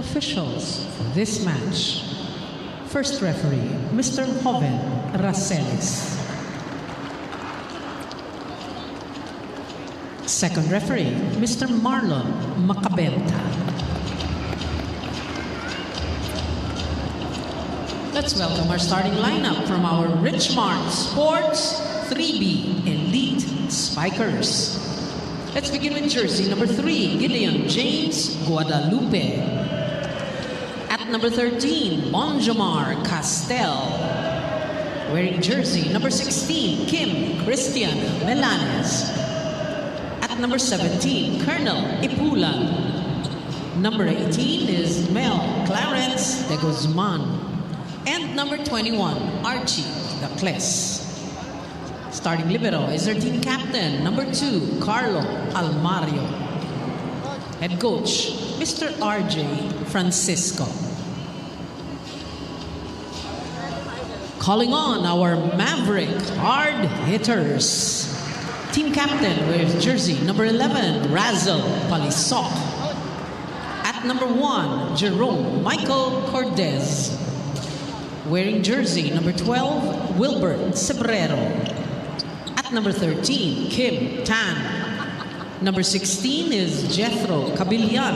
Officials for this match. First referee, Mr. Joven Raceles. Second referee, Mr. Marlon Macabenta. Let's welcome our starting lineup from our Richmarc Sports 3B Elite Spikers. Let's begin with jersey number 3, Gideon James Guadalupe. At number 13, Bonjomar Castel. Wearing jersey number 16, Kim Christian Melanes. At number 17, Colonel Ipulan. Number 18 is Mel Clarence de Guzman. And number 21, Archie Dacles. Starting libero is their team captain, number 2, Carlo Almario. Head coach, Mr. RJ Francisco. Calling on our Maverick Hard Hitters. Team captain with jersey number 11, Razel Palisok. At number 1, Jerome Michael Cortez. Wearing jersey number 12, Wilbert Cebrero. At number 13, Kim Tan. Number 16 is Jethro Cabillan.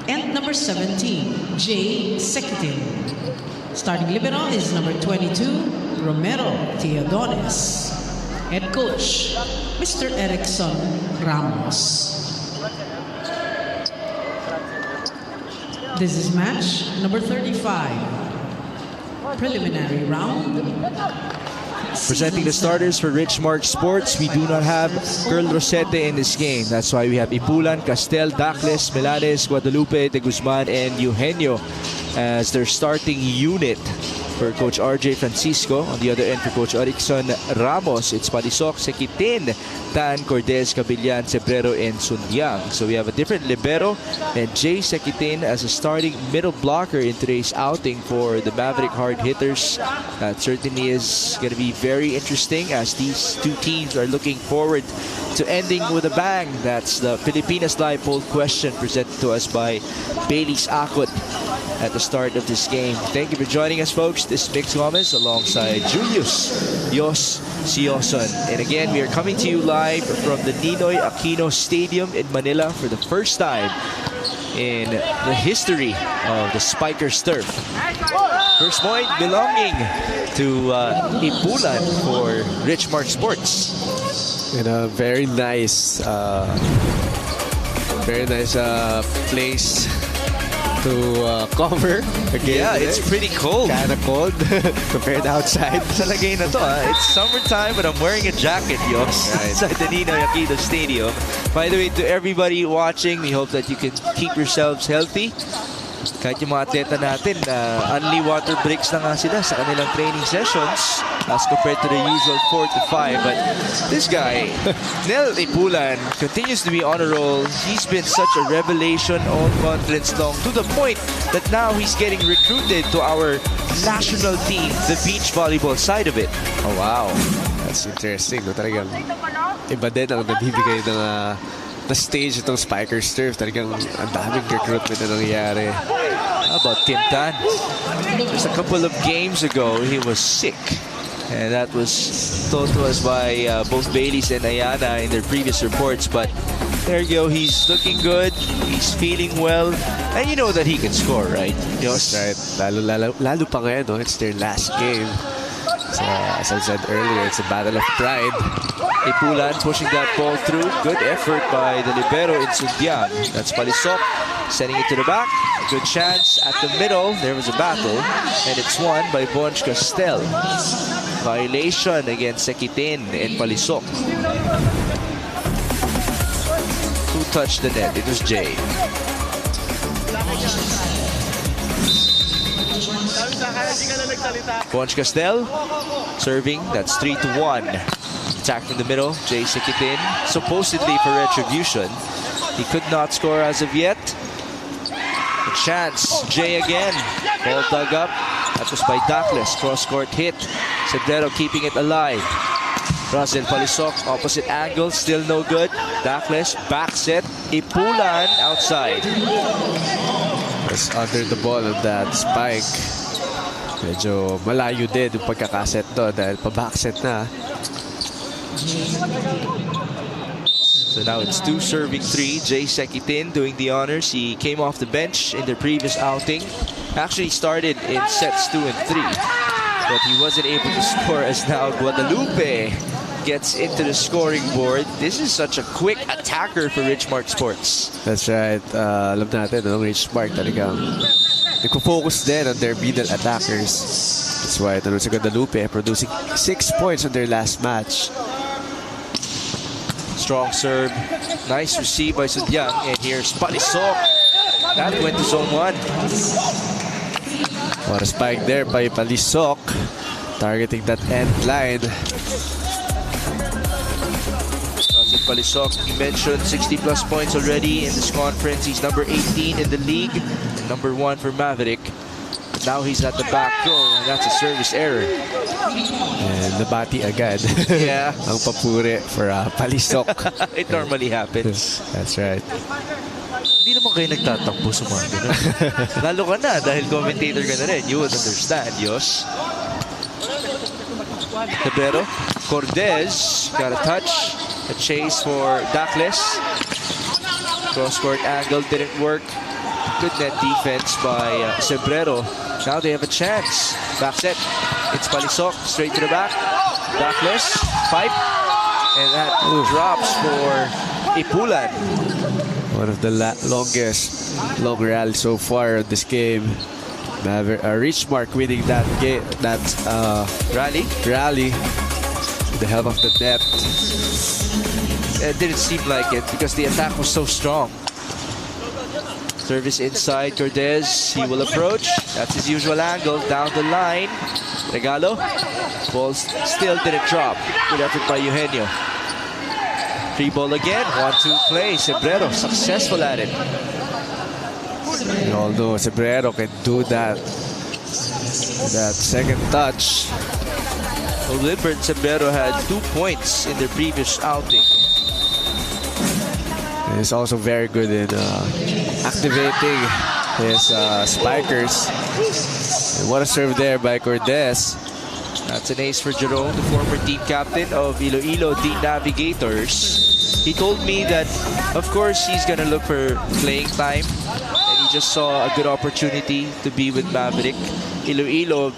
And number 17, Jay Sekitin. Starting libero is number 22, Romero Teodones. Head coach, Mr. Erickson Ramos. This is match number 35. Preliminary round. Presenting the starters for Richmarc Sports, we do not have Girl Rosete in this game. That's why we have Ipulan, Castel, Dacles, Melanes, Guadalupe, De Guzman, and Eugenio as their starting unit. For Coach RJ Francisco, on the other end for Coach Erickson Ramos, it's Palisok, Sekitin, Tan, Cortez, Cabillan, Cebrero, and Sundiang. So we have a different libero and Jay Sekitin as a starting middle blocker in today's outing for the Maverick Hard Hitters. That certainly is going to be very interesting as these two teams are looking forward to ending with a bang. That's the Pilipinas Live poll question presented to us by Bailey's Akot at the start of this game. Thank you for joining us, folks. This is Mix Gomez alongside Julius Yos Sioson. And again, we are coming to you live from the Ninoy Aquino Stadium in Manila for the first time in the history of the Spikers turf. First point belonging to Ipulan for Richmarc Sports. And a very nice place to cover. Again, yeah, it's pretty cold. Kind of cold compared to outside. Sa lagay na to, it's summertime, but I'm wearing a jacket, Yos, inside the Ninoy Aquino Stadium. By the way, to everybody watching, we hope that you can keep yourselves healthy. Kahit yung mga atleta natin, only water breaks na nga sila sa kanilang training sessions as compared to the usual 4 to 5. But this guy, Nel Ipulan, continues to be on a roll. He's been such a revelation all conference long, to the point that now he's getting recruited to our national team, the beach volleyball side of it. Oh, wow. That's interesting. No? Talagang iba din ang nabibigay ng na stage itong Spikers turf. Talagang ang daming recruitment na nangyayari. How about Kim Tan? Just a couple of games ago, he was sick. And that was told to us by both Baileys and Ayana in their previous reports. But there you go. He's looking good. He's feeling well. And you know that he can score, right? That's right. Lalo pa ngayon, no? It's their last game. So, as I said earlier, it's a battle of pride. Ipulan pushing that ball through. Good effort by the libero in Sundiang. That's Palisok sending it to the back. Good chance at the middle. There was a battle. And it's won by Bonj Castel. Violation against Sekitin and Palisok. Who touched the net? It was Jay. Bonj Castel serving. That's 3-1. Attack in the middle. Jay Sekitin, supposedly for retribution. He could not score as of yet. A chance. Jay again. Ball dug up. That was by Dacles. Cross-court hit. Cebrero keeping it alive. Razel Palisok, opposite angle, still no good. Dacles, back set. Ipulan outside. was under the ball on that spike. Medyo malayo din yung pagkakaset doon dahil pa-backset na. So now it's 2 serving 3. Jay Sekitin doing the honors. He came off the bench in their previous outing. Actually started in sets 2 and 3. But he wasn't able to score as now Guadalupe gets into the scoring board. This is such a quick attacker for Richmarc Sports. That's right. Alam natin, Richmarc talagang nagpo-focus din on their middle attackers. That's why ito sa Guadalupe producing 6 points on their last match. Strong serve. Nice receive by Sudyang. And here's Palisok. That went to zone 1. What a spike there by Palisok. Targeting that end line. Palisok, you mentioned 60 plus points already in this conference. He's number 18 in the league, and number 1 for Maverick. But now he's at the back row, and that's a service error. And nabati agad. Yeah. Ang papuri for Palisok. It normally happens. That's right. Hindi naman kayo nagtatakbo sa mga ganun. Lalo ka na dahil commentator ka na rin. You would understand, Yos. Libero, Cortez got a touch. A chase for Dakles. Cross-court angle didn't work. Good net defense by Sembrero. Now they have a chance. Back set. It's Palisok. Straight to the back. Dakles. Pipe. And that drops for Ipulan. One of the longest long rally so far in this game. Richmarc winning that game, that rally with the help of the net. It didn't seem like it because the attack was so strong. Service inside, Cortez. He will approach. That's his usual angle. Down the line. Regalo. Ball still didn't drop. Good effort by Eugenio. Free ball again. 1-2 play. Sembrero successful at it. And although Sembrero can do that second touch. Well, Wilbert Sembrero had 2 points in their previous outing. He's also very good in activating his spikers. And what a serve there by Cortez. That's an ace for Jerome, the former team captain of Iloilo D Navigators. He told me that, of course, he's going to look for playing time. And he just saw a good opportunity to be with Maverick. Iloilo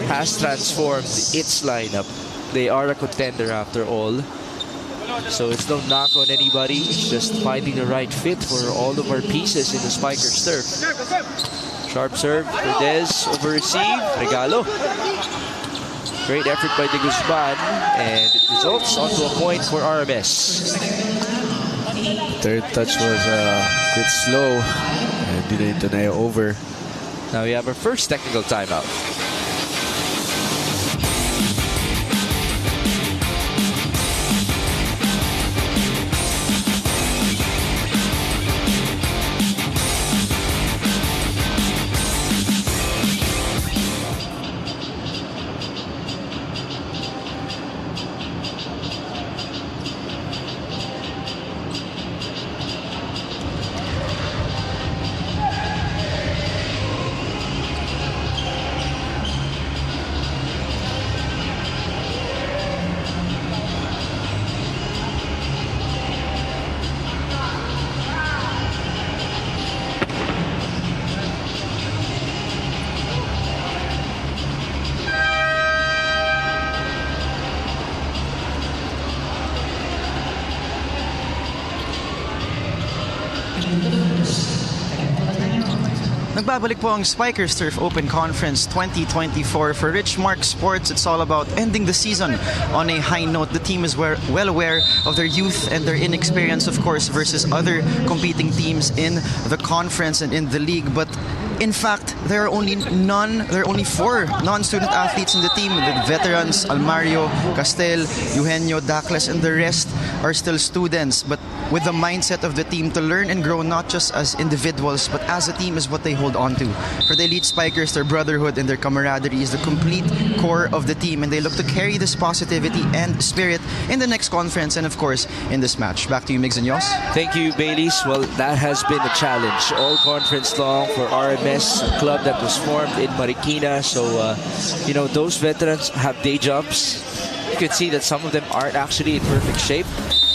has transformed its lineup. They are a contender after all. So it's no knock on anybody. It's just finding the right fit for all of our pieces in the Spikers turf. Sharp serve. Cortez over receive. Regalo. Great effort by De Guzman. And it results onto a point for RMS. Third touch was a bit slow. And didn't over. Now we have our first technical timeout. Nagbabalik po ang Spikers Turf Open Conference 2024 for Richmarc Sports. It's all about ending the season on a high note. The team is well aware of their youth and their inexperience, of course, versus other competing teams in the conference and in the league. But In fact, there are only 4 non-student athletes in the team. The veterans, Almario, Castel, Eugenio, Dacles, and the rest are still students. But with the mindset of the team to learn and grow not just as individuals, but as a team is what they hold on to. For the elite spikers, their brotherhood and their camaraderie is the complete core of the team, and they look to carry this positivity and spirit in the next conference and, of course, in this match. Back to you, Migs and Yos. Thank you, Baileys. Well, that has been a challenge all conference long for RMS, a club that was formed in Marikina. So, those veterans have day jobs. You can see that some of them aren't actually in perfect shape.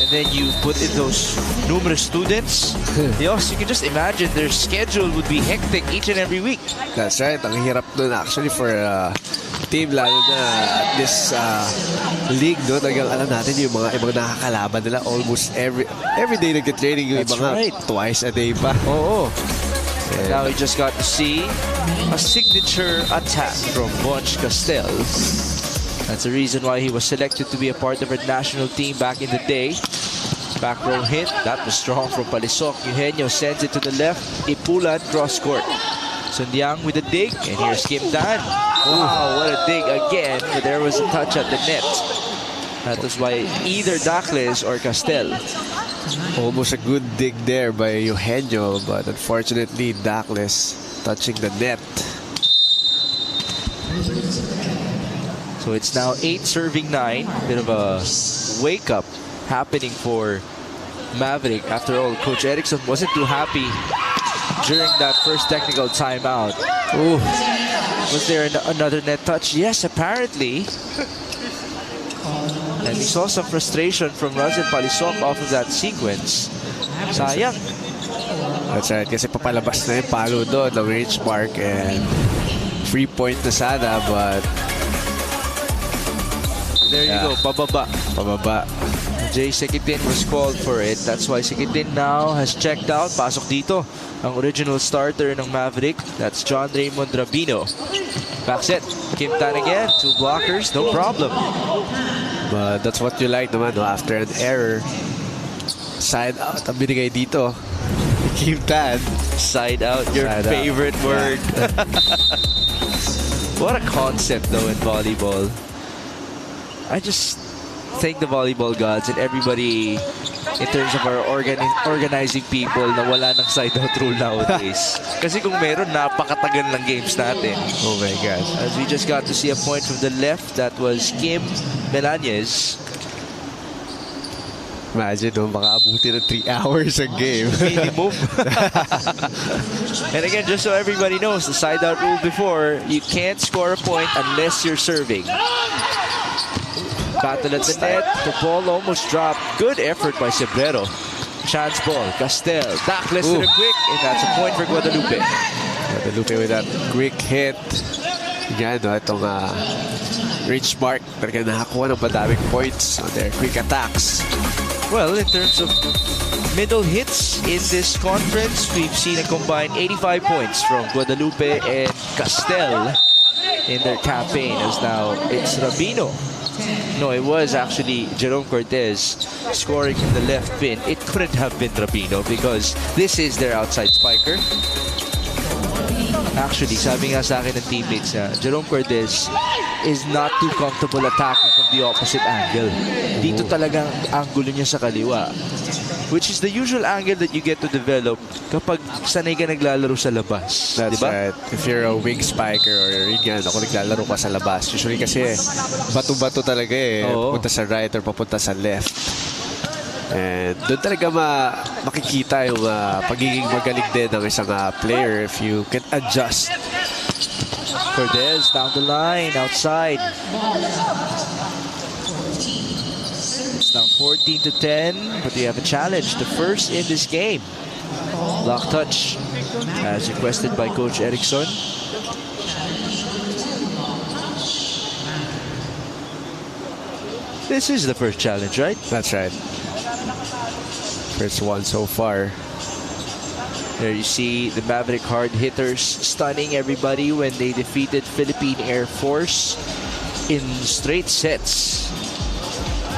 And then you put in those numerous students. Yos, you can just imagine their schedule would be hectic each and every week. That's right. Ang hirap dun actually for team, lalo na at this league, no? Talagang alam natin yung mga ibang nakakalaban nila almost every day nagka-training yung That's ibang right. twice a day pa. Oh. Now we just got to see a signature attack from Bonch Castel. That's the reason why he was selected to be a part of our national team back in the day. Back row hit. That was strong from Palisok. Eugenio sends it to the left. Ipulan cross court. Sundiang with a dig. And here's Kim Dan. Wow, what a dig again. But there was a touch at the net. That was by either Dacles or Castel. Almost a good dig there by Eugenio, but unfortunately Dacles touching the net. So it's now 8 serving 9. Bit of a wake-up happening for Maverick. After all, Coach Erickson wasn't too happy during that first technical timeout. Ooh. Was there another net touch? Yes, apparently. And we saw some frustration from Russell Palisok off of that sequence. Sayang. That's right, kasi papalabas na yung palo doon ng Richmarc and free point na sana, but there you go, pababa. Jay Sekitin was called for it. That's why Sekitin now has checked out. Pasok dito ang original starter ng Maverick. That's John Raymond Rabino. Back set, Kim Tan again. 2 blockers, no problem. But that's what you like naman, no? After an error. Side out ang binigay dito. Kim Tan. Side out, your favorite word. Yeah. What a concept though in volleyball. I just thank the volleyball gods and everybody in terms of our organizing people na wala ng side out rule nowadays. Kasi kung meron, napakatagal ng games natin. Oh my God. As we just got to see a point from the left, that was Kim Melanez. Imagine, no, baka abuti ng 3 hours a game. Minimum. And again, just so everybody knows, the side out rule before, you can't score a point unless you're serving. Battle at the net. The ball almost dropped. Good effort by Cebrero. Chance ball. Castel. Dacles to the quick. And that's a point for Guadalupe. Guadalupe with that quick hit. Yan, no, itong Richmarc. Talaga nakakuha ng madaming points on their quick attacks. Well, in terms of middle hits in this conference, we've seen a combined 85 points from Guadalupe and Castel in their campaign. As now it's Rabino. No, it was actually Jerome Cortez scoring from the left pin. It couldn't have been Rabino because this is their outside spiker. Actually, sabi nga sa akin ng teammates niya, Jerome Cortez is not too comfortable attacking from the opposite angle. Dito talagang angulo niya sa kaliwa. Which is the usual angle that you get to develop kapag sanay ka naglalaro sa labas. That's diba? right. If you're a wing spiker or a ring, ako naglalaro ka sa labas. Usually kasi bato-bato talaga eh. Oo. Punta sa right or papunta sa left. And doon talaga makikita yung pagiging magaling din ng isang player if you can adjust. Cortez down the line, outside. It's now 14-10, but we have a challenge. The first in this game. Block touch, as requested by Coach Erickson. This is the first challenge, right? That's right. First one so far. There you see the Maverick Hard Hitters stunning everybody when they defeated Philippine Air Force in straight sets.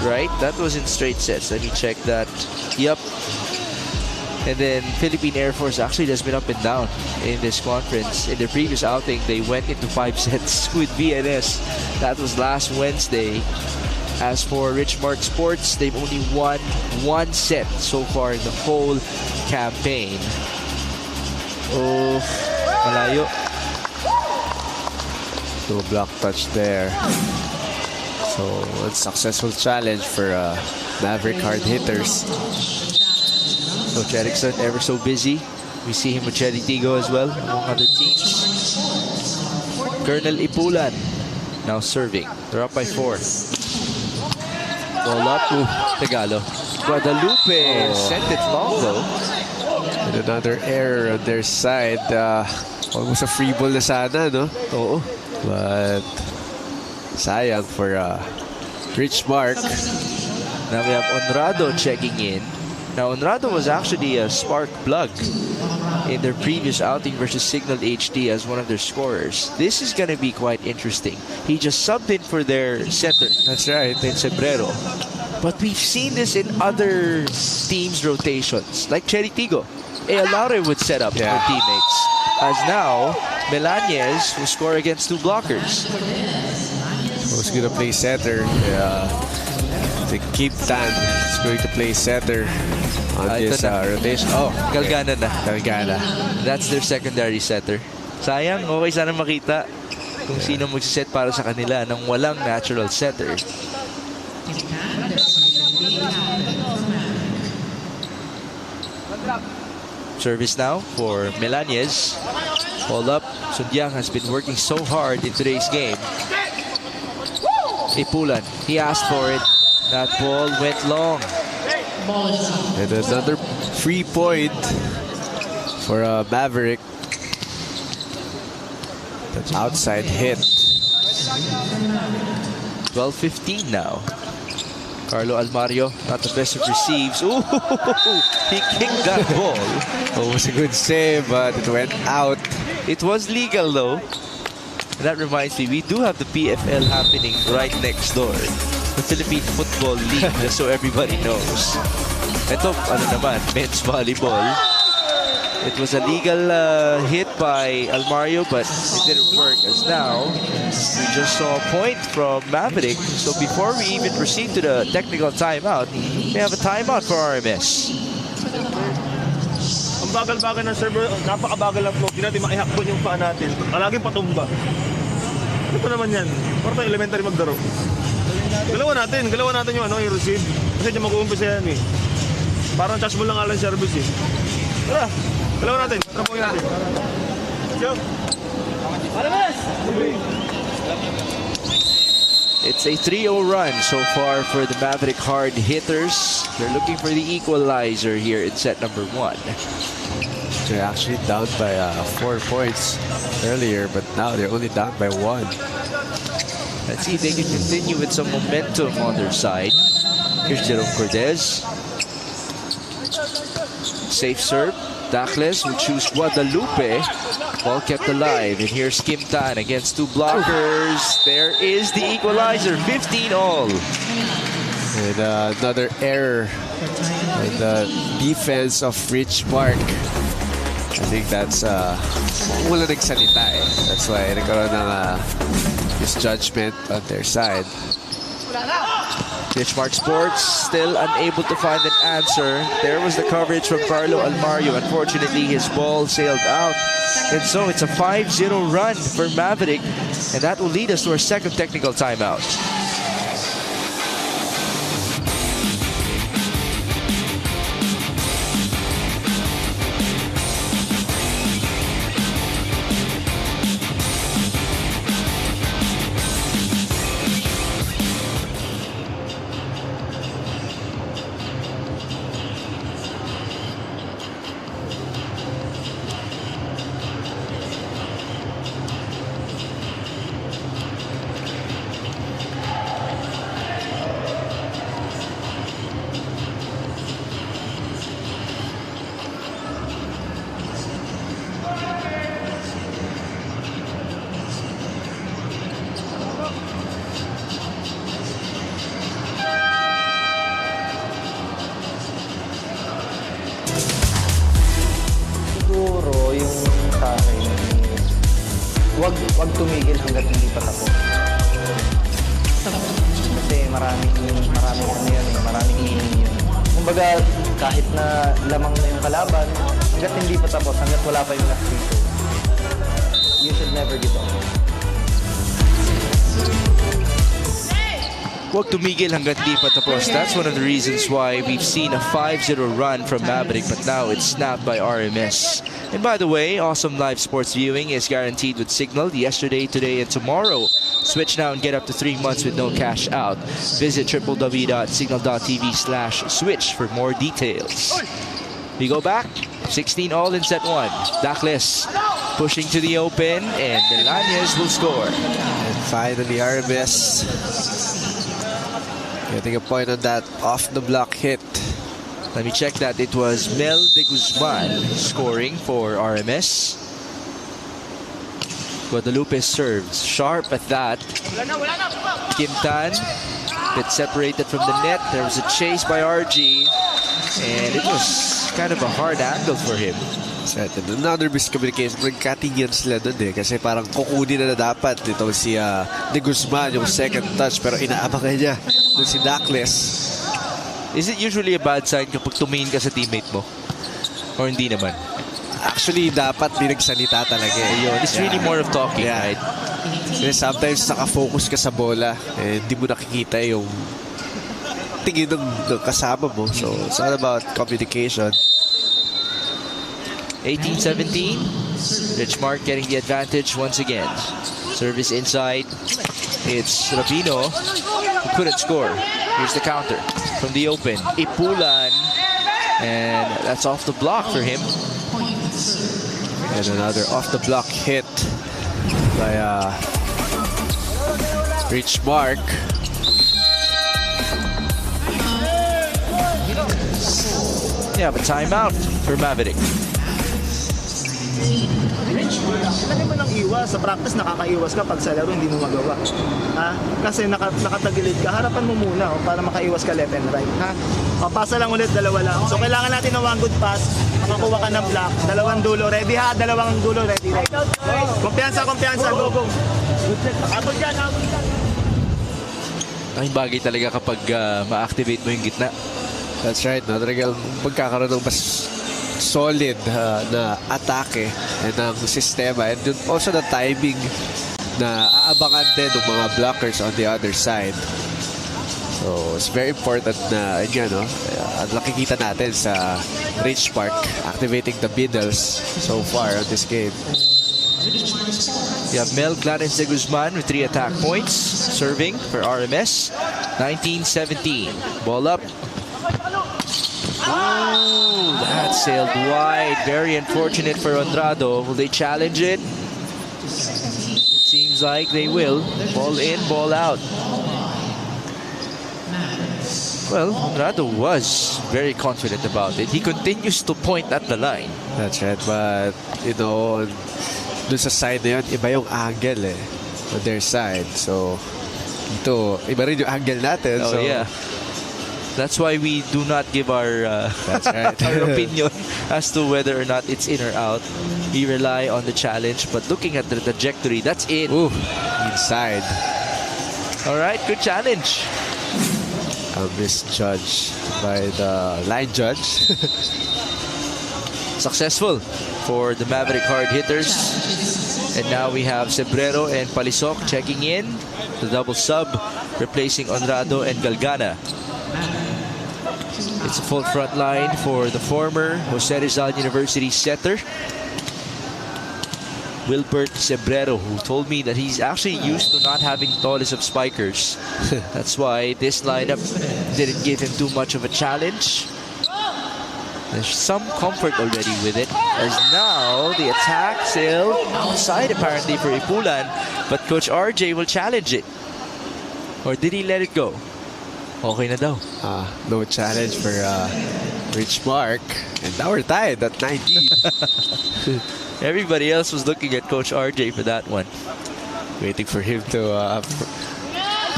Right? That was in straight sets. Let me check that. Yep. And then Philippine Air Force actually has been up and down in this conference. In their previous outing, they went into 5 sets with VNS. That was last Wednesday. As for Richmarc Sports, they've only won 1 set so far in the whole campaign. Oh, malayo. No block touch there. So, a successful challenge for Maverick Hard Hitters. Coach Erickson, ever so busy. We see him with Cherry Tigo as well, among other teams. Colonel Ipulan now serving. They're up by 4. Ball up. Tagalog. Guadalupe sent it long though. And another error on their side. Almost a free ball na sana, no? Oo. But sayang for Richmarc. Now we have Honrado checking in. Now Honrado was actually a spark plug in their previous outing versus Signal HD as one of their scorers. This is going to be quite interesting. He just subbed in for their setter. That's right. In Cebrero. But we've seen this in other teams' rotations. Like Cherry Tigo. Alaure would set up for teammates. As now, Melanez will score against 2 blockers. Who's going to play setter? The Kid Tan is going to play setter on this rotation. Oh, Galgana na. Galgana. That's their secondary setter. Sayang, okay sana makita kung sino magsiset para sa kanila nang walang natural setter. Service now for Melanez. Hold up. Sundiang has been working so hard in today's game. Ipulan, he asked for it. That ball went long. And another free point for Maverick. Outside hit. 12-15 now. Carlo Almario, not the best of receives. Ooh, he kicked that ball. Oh, it was a good save, but it went out. It was legal though. And that reminds me, we do have the PFL happening right next door. The Philippine Football League, just so everybody knows. Ito, ano naman, men's volleyball. It was a legal hit by Almario, but it didn't work. As now, we just saw a point from Maverick. So before we even proceed to the technical timeout, we have a timeout for RMS. Ang bagal-bagal ng server, napakabagal ng flow. Hindi natin maihakbon yung paa natin. Palaging patumba. Ano pa naman yan? Para tayo elementary magdaro. Galawan natin yung yung receive. Kasi dyan mag-uumpisa yan eh. Parang touch mo lang alang service eh. Tara, galawan natin. Trapuhin natin. Go! It's a 3-0 run so far for the Maverick Hard Hitters. They're looking for the equalizer here in set number 1. They're actually down by 4 points earlier, but now they're only down by 1. Let's see if they can continue with some momentum on their side. Here's Jerome Cortez. Safe serve. Dacles will choose Guadalupe. Ball kept alive. And here's Kim Tan against 2 blockers. There is the equalizer. 15-all. And another error in the defense of Richmarc. I think that's wala nagsalita eh. That's why nagkaroon ng misjudgment on their side. Richmarc Sports still unable to find an answer. There was the coverage from Carlo Almario. Unfortunately, his ball sailed out. And so it's a 5-0 run for Maverick. And that will lead us to our second technical timeout. Huwag tumigil hanggat hindi pa tapos. Kasi maraming inning yun. Kumbaga, kahit na lamang na yung kalaban, hanggat hindi pa tapos, hanggat wala pa yung last free throw, you should never give up. Huwag tumigil hanggang di pa tapos. That's one of the reasons why we've seen a 5-0 run from Maverick, but now it's snapped by RMS. And by the way, awesome live sports viewing is guaranteed with Signal yesterday, today, and tomorrow. Switch now and get up to 3 months with no cash out. Visit www.signal.tv/switch for more details. We go back. 16 all in set 1. Dakles pushing to the open, and Melanias will score. And finally, RMS getting a point on that off-the-block hit. Let me check that. It was Mel de Guzman scoring for RMS. Guadalupe serves. Sharp at that. Quintan, bit separated from the net. There was a chase by RG, and it was kind of a hard angle for him. Another miscommunication. Nagkatingin sila dun kasi parang kukunin na dapat dito si De Guzman yung second touch, pero inaabangan niya dun si Dakles. Is it usually a bad sign kapag tumingin ka sa teammate mo? Or hindi naman? Actually, dapat pinagsalita talaga It's really more of talking, right? Kasi sometimes nakafocus ka sa bola, hindi mo nakikita yung tingin ng kasama mo. So, it's all about communication. 18-17. Richmarc getting the advantage once again. Service inside. It's Rabino who couldn't score. Here's the counter from the open. Ipulan. And that's off the block for him. And another off-the-block hit by Richmarc. Yeah, but timeout for Maverick. Lagi mo ng iwas. Sa practice, nakakaiwas ka. Pag sa laro, hindi mo magawa. Ha? Kasi nakatagilid ka. Harapan mo muna para makaiwas ka left and right. Ha? Pasa lang ulit, dalawa lang. So, kailangan natin ng one good pass. Makakuha ka ng block. Dalawang dulo. Ready ha? Dalawang dulo. Ready. Kumpiyansa. Go, go. Abot yan. Ay, bagay talaga kapag ma-activate mo yung gitna. That's right. No? Talagang magkakaroon ng mas solid na atake ng sistema, and also the timing na aabangan din ng mga blockers on the other side. So it's very important na nakikita natin sa Richmarc activating the middles so far on this game. You have Mel Clarence de Guzman with 3 attack points, serving for RMS. 19-17. Ball up. Ooh, that sailed wide. Very unfortunate for Andrado. Will they challenge it? It seems like they will. Ball in, ball out. Well, Andrado was very confident about it. He continues to point at the line. That's right, but dun sa side na yun, iba yung angle on their side. So ito, iba rin yung angle natin. Oh, so yeah. That's why we do not give our that's right. our opinion as to whether or not it's in or out. We rely on the challenge, but looking at the trajectory, that's in. Ooh, inside. All right, good challenge. A misjudge by the line judge. Successful for the Maverick Hard Hitters. And now we have Cebrero and Palisok checking in. The double sub, replacing Honrado and Galgana. It's a full front line for the former Jose Rizal University setter, Wilbert Cebrero, who told me that he's actually used to not having tallest of spikers. That's why this lineup didn't give him too much of a challenge. There's some comfort already with it, as now the attack sailed outside apparently for Ipulan, but Coach RJ will challenge it. Or did he let it go? Okay na daw. No challenge for Richmarc. And now we're tied at 19. Everybody else was looking at Coach RJ for that one. Waiting for him to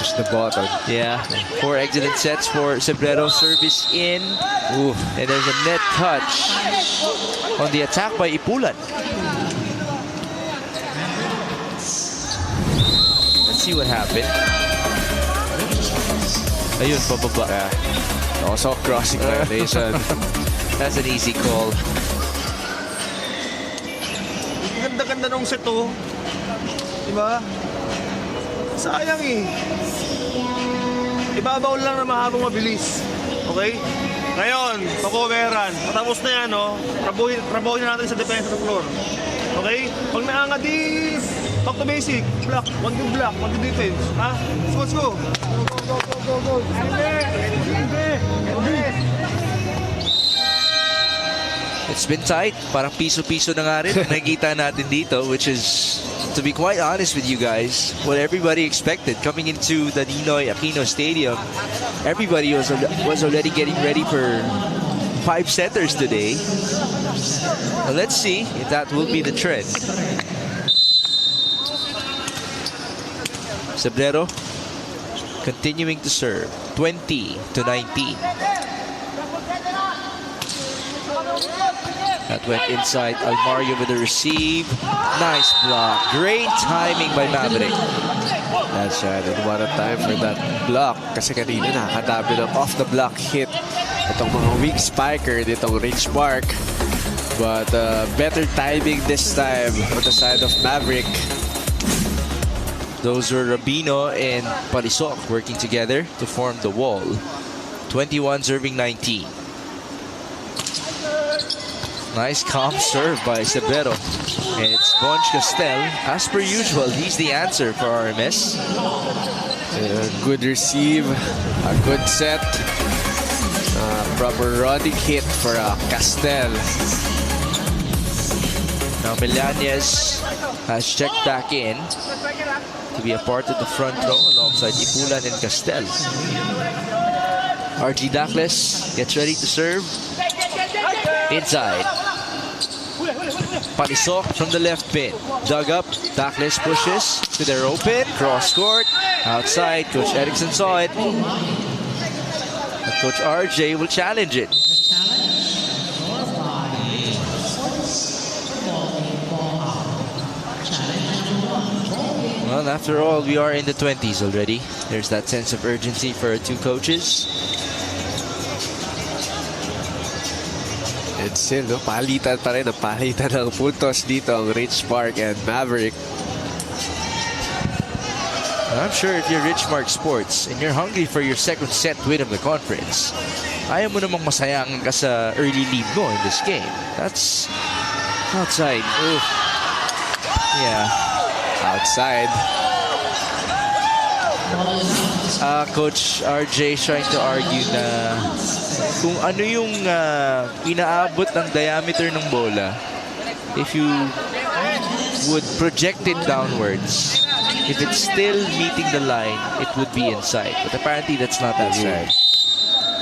push the button. Yeah, 4 exited sets for Cebrero. Service in. Ooh, and there's a net touch on the attack by Ipulan. see what happened. Ayun, pababa. Also crossing violation. That's an easy call. Ganda-ganda nung set oh. Diba? Sayang eh. Ibabaw lang na mahabang mabilis. Okay? Ngayon, pakoveran. Matapos na yan, no? Trabuhin na natin sa defense ng floor. Okay? Pag naangad, back to basic. Block. One to defense. Ha? Let's go. Go. It's been tight. Parang piso-piso na nga rin. Nakikita natin dito, which is, to be quite honest with you guys, what everybody expected coming into the Ninoy Aquino Stadium. Everybody was already getting ready for 5 setters today. Well, let's see if that will be the trend. Cebrero continuing to serve, 20-19. That went inside. Almario with the receive. Nice block. Great timing by Maverick. That's right. And what a time for that block. Kasi kanina nakakadami ng off the block hit. Itong mga weak spiker ditong Richmarc. But better timing this time on the side of Maverick. Those were Rabino and Palisok working together to form the wall. 21 serving 19. Nice calm serve by Cebrero. And it's Bonch Castel. As per usual, he's the answer for RMS. Good receive. A good set. Proper running hit for Castel. Now Milanes has checked back in to be a part of the front row alongside Ipulan and Castel. RG Dacles gets ready to serve. Inside. Palisok from the left pin. Dug up. Dacles pushes to their open. Cross court. Outside. Coach Erickson saw it. But Coach RJ will challenge it. Well, after all, we are in the 20s already. There's that sense of urgency for our two coaches. And still, no, palitan pa rin. Palitan ng puntos dito ang Richmarc and Maverick. I'm sure if you're Richmarc Sports and you're hungry for your second set win of the conference, ayaw mo namang masayangan ka sa early lead mo in this game. That's outside. Ooh. Yeah. Outside. Coach RJ trying to argue na kung ano yung inaabot ng diameter ng bola, if you would project it downwards, if it's still meeting the line, it would be inside. But apparently that's not that right.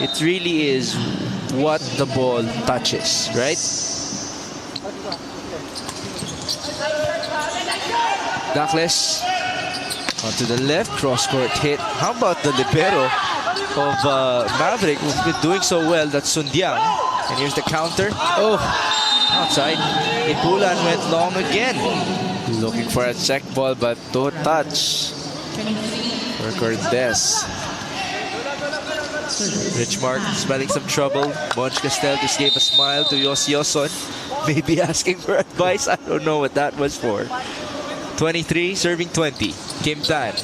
It really is what the ball touches, right? Dacles onto the left, cross-court hit. How about the libero of Maverick, who's been doing so well? That's Sundiang. And here's the counter. Oh, outside. Ipulan went long again. Looking for a check ball, but don't touch. For Cordes. Richmarc smelling some trouble. Bonch Castel just gave a smile to Yossi Yoson. Maybe asking for advice. I don't know what that was for. 23 serving 20. Kim Tan.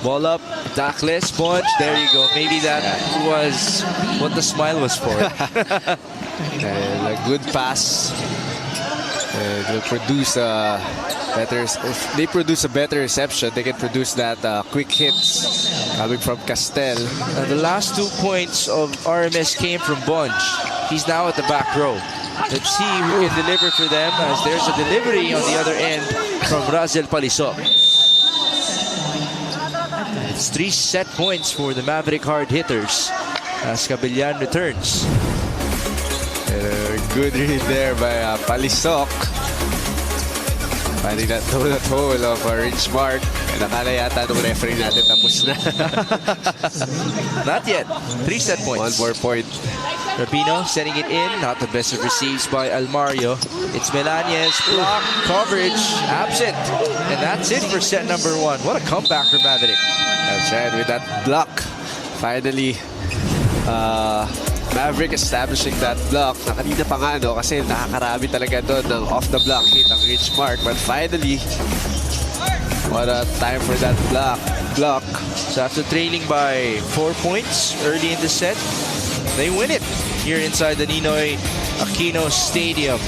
Ball up. Dacles. Bonch. There you go. Maybe that was what the smile was for. And a good pass. And will produce a better. If they produce a better reception, they can produce that quick hits coming from Castel. The last 2 points of RMS came from Bonch. He's now at the back row. Let's see who can deliver for them, as there's a delivery on the other end from Razel Palisok. It's 3 set points for the Maverick Hard Hitters as Cabillan returns. Good read there by Palisok. Finding that donut hole of Richmarc. Nakala yata nung referee natin tapos na. Not yet. 3 set One points. more point. Rapino sending it in. Not the best of receives by Almario. It's Melania's block coverage absent. And that's it for set number 1. What a comeback for Maverick. That's right, with that block. Finally, Maverick establishing that block. Na kanina pa nga, no? Kasi nakakarami talaga doon ng off-the-block hit ang Richmarc. But finally, what a time for that block. So after trailing by 4 points early in the set, they win it here inside the Ninoy Aquino Stadium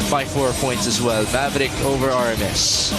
by 4 points as well. Maverick over RMS.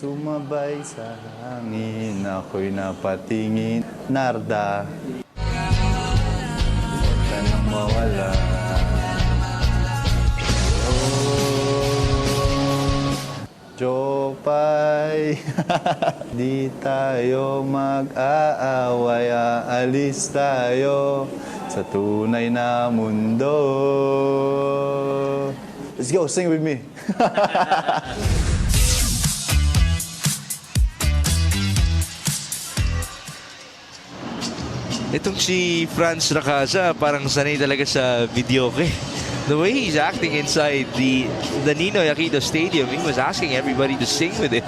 Sumabay sa hangin, ako'y napatingin. Narda, huwag ka nang mawala. Oh, Jopay, di tayo mag-aaway, aalis tayo sa tunay na mundo. Let's go, sing with me. Itong si Franz Racasa, parang sanay talaga sa videoke. The way he's acting inside the Ninoy Aquino Stadium, he was asking everybody to sing with him.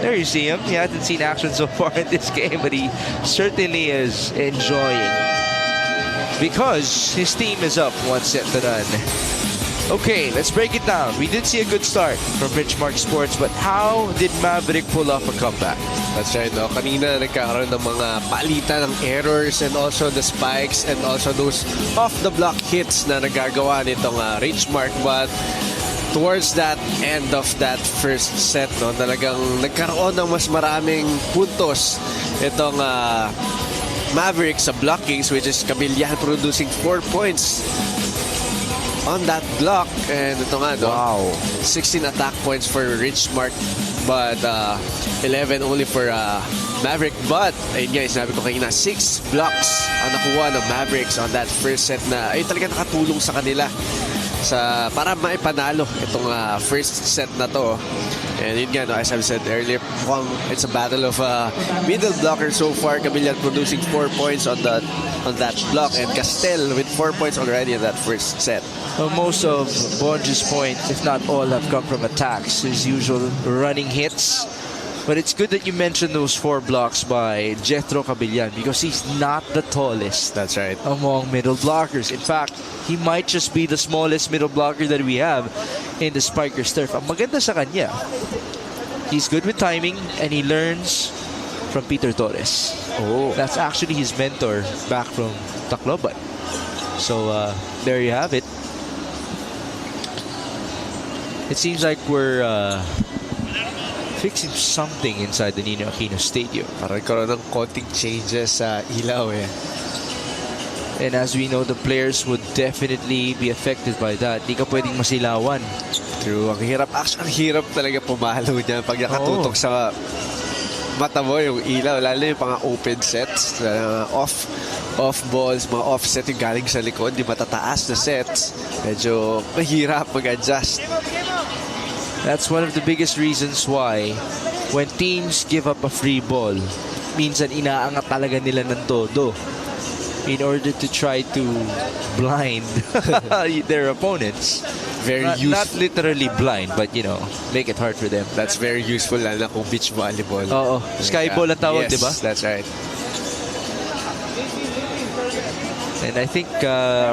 There you see him. He hasn't seen action so far in this game, but he certainly is enjoying. Because his team is up 1-0. Okay, let's break it down. We did see a good start from Richmarc Sports, but how did Maverick pull off a comeback? That's right, no? Kanina nagkakaroon ng mga palitan ng errors and also the spikes and also those off-the-block hits na nagagawa nitong Richmarc. But towards that end of that first set, no, talagang nagkaroon ng mas maraming puntos itong Maverick sa blockings, which is Cabillan producing 4 points on that block. And ito nga, no? Wow. 16 attack points for Richmarc, but 11 only for Maverick. But, ayun nga, sinabi ko kanina, 6 blocks ang nakuha ng Mavericks on that first set na ay talaga nakatulong sa kanila para maipanalo itong first set na to. And yun nga, no, as I've said earlier, it's a battle of middle blocker so far. Cabillan producing 4 points on that block, and Castel with 4 points already in that first set. Well, most of Bonji's points, if not all, have come from attacks, his usual running hits. But it's good that you mentioned those 4 blocks by Jethro Cabillan because he's not the tallest. That's right. Among middle blockers. In fact, he might just be the smallest middle blocker that we have in the Spikers turf. Ang maganda sa kanya, he's good with timing and he learns from Peter Torres. Oh. That's actually his mentor back from Tacloban. So there you have it. It seems like we're fixing something inside the Ninoy Aquino Stadium. Parang karoon ng konting changes sa ilaw eh. And as we know, the players would definitely be affected by that. Di ka pwedeng masilawan. True. Ang hirap. Actually, ang hirap talaga pumalo niya pag nakatutok sa mata mo yung ilaw, lalo yung mga open sets, off balls, mga offset yung galing sa likod, di matataas na sets. Medyo mahirap mag-adjust. That's one of the biggest reasons why when teams give up a free ball, minsan inaangat talaga nila ng todo in order to try to blind their opponents. Not literally blind, but make it hard for them. That's very useful lalo kung beach volleyball. Oo, sky ball ang tawag, yes, di ba? That's right. And I think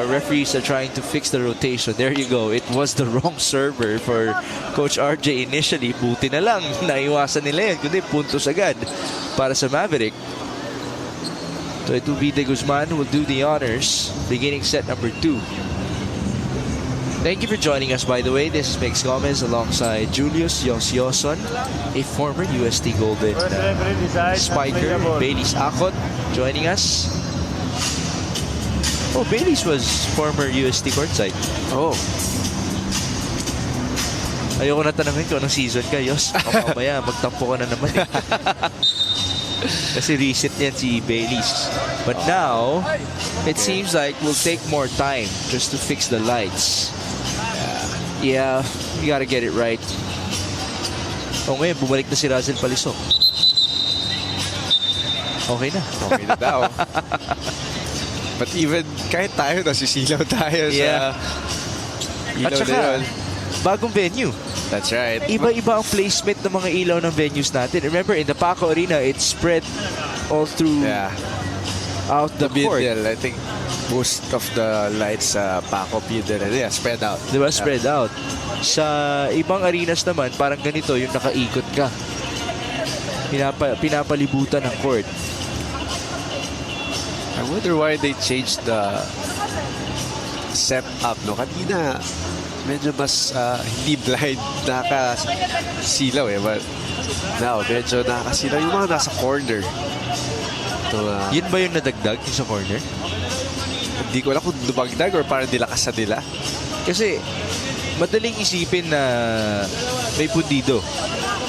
referees are trying to fix the rotation. There you go. It was the wrong server for Coach RJ initially. Buti na lang. Naiwasan nila yun. Kundi puntos agad para sa Maverick. So it will be De Guzman who will do the honors beginning set number 2. Thank you for joining us, by the way. This is Mix Gomez alongside Julius Yosion, a former UST Golden spiker. Bailey's Akot joining us. Oh, Bailey's was former UST courtside. Oh. Ayoko na tanongin kung anong season ka, Yos. Mamaya, magtampo ka na naman eh. Kasi recent yan si Bailey's. But now, it seems like we'll take more time just to fix the lights. Yeah, you gotta get it right. O ngayon, bumalik na si Russell Palisok. Okay na. Okay na daw. But even kahit tayo, nasisilaw tayo sa ilaw At saka, na yun. bagong venue. That's right. Iba-iba ang placement ng mga ilaw ng venues natin. Remember, in the Paco Arena, it's spread all through out the court. Middle, I think most of the lights sa Paco Middle, spread out. Diba? Spread out. Sa ibang arenas naman, parang ganito, yung nakaikot ka. Pinapalibutan ng court. I wonder why they changed the setup. No? Kanina, medyo mas hindi blind, nakasilaw eh. But now, medyo nakasilaw yung mga nasa corner. Yun ba yung nadagdag yung sa corner? Hindi ko alam kung dumagdag or parang nilakasan nila. Kasi madaling isipin na may pundido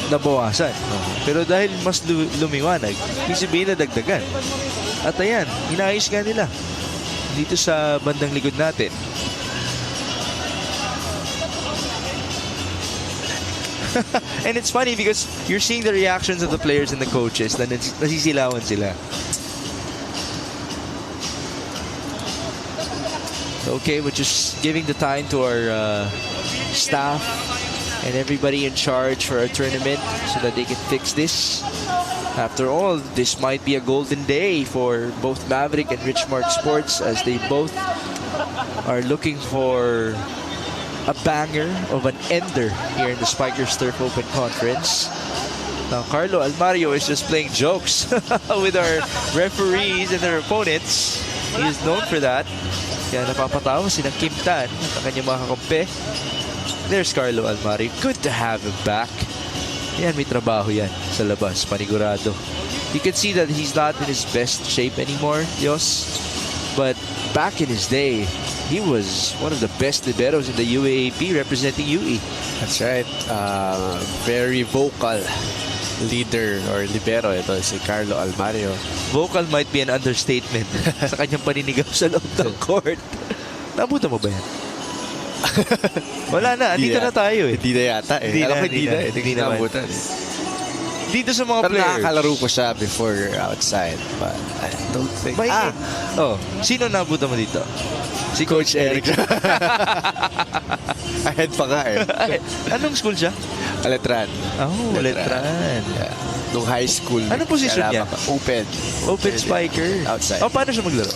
na bawasan. Pero dahil mas lumiwanag, isipin na dagdagan. At ayan, inaayos nga nila dito sa bandang likod natin. And it's funny because you're seeing the reactions of the players and the coaches na nasisilawan sila. Okay, we're just giving the time to our staff and everybody in charge for our tournament so that they can fix this. After all, this might be a golden day for both Maverick and Richmarc Sports as they both are looking for a banger of an ender here in the Spikers Turf Open Conference. Now, Carlo Almario is just playing jokes with our referees and their opponents. He is known for that. Kaya napapatawa si Kim Tan at ang kanyang mga kakampi. There's Carlo Almario. Good to have him back. Yan, may trabaho yan sa labas, panigurado. You can see that he's not in his best shape anymore, Yos. But back in his day, he was one of the best liberos in the UAAP representing UE. That's right. Very vocal leader or libero ito si Carlo Almario. Vocal might be an understatement sa kanyang paninigaw sa loob ng court. Nabuta mo ba yan? Wala na, andito na tayo eh. Hindi na yata eh. Hindi na nabutan eh. Dito sa mga Pero players. nakakalaro ko siya before outside. But I don't think... Sino nabuta mo dito? Si Coach Eric. Ahead pa nga eh. Anong school siya? Aletran. Oh, Letran. Yeah. Nung high school. Anong position niya? Open. Open spiker. Outside. Oh, paano siya maglaro?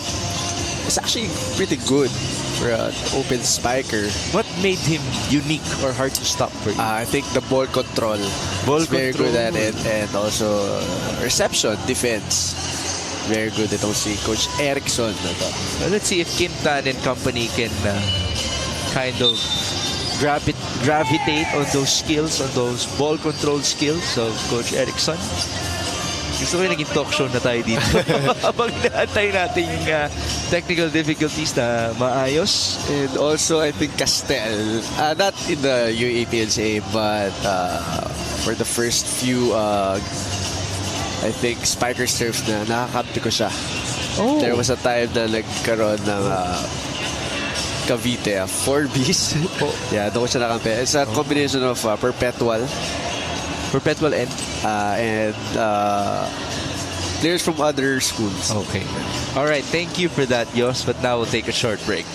It's actually pretty good for an open spiker. What made him unique or hard to stop for you? I think the ball control. He's very good at it. And also reception, defense. Very good itong si Coach Erickson. Well, let's see if Kim Tan and company can kind of gravitate on those skills, on those ball control skills of Coach Erickson. Gusto ko yung naging talk show na tayo dito. Habang naantay natin yung technical difficulties na maayos. And also, I think Castel, not in the UAPNCA, but for the first few I think spiker surf na nakakampi ko siya. Oh. There was a time na nagkaroon ng Cavite, 4Bs. Yeah, doon ko siya nakampi. It's a combination of perpetual and players from other schools. Okay. All right. Thank you for that, Yos. But now we'll take a short break.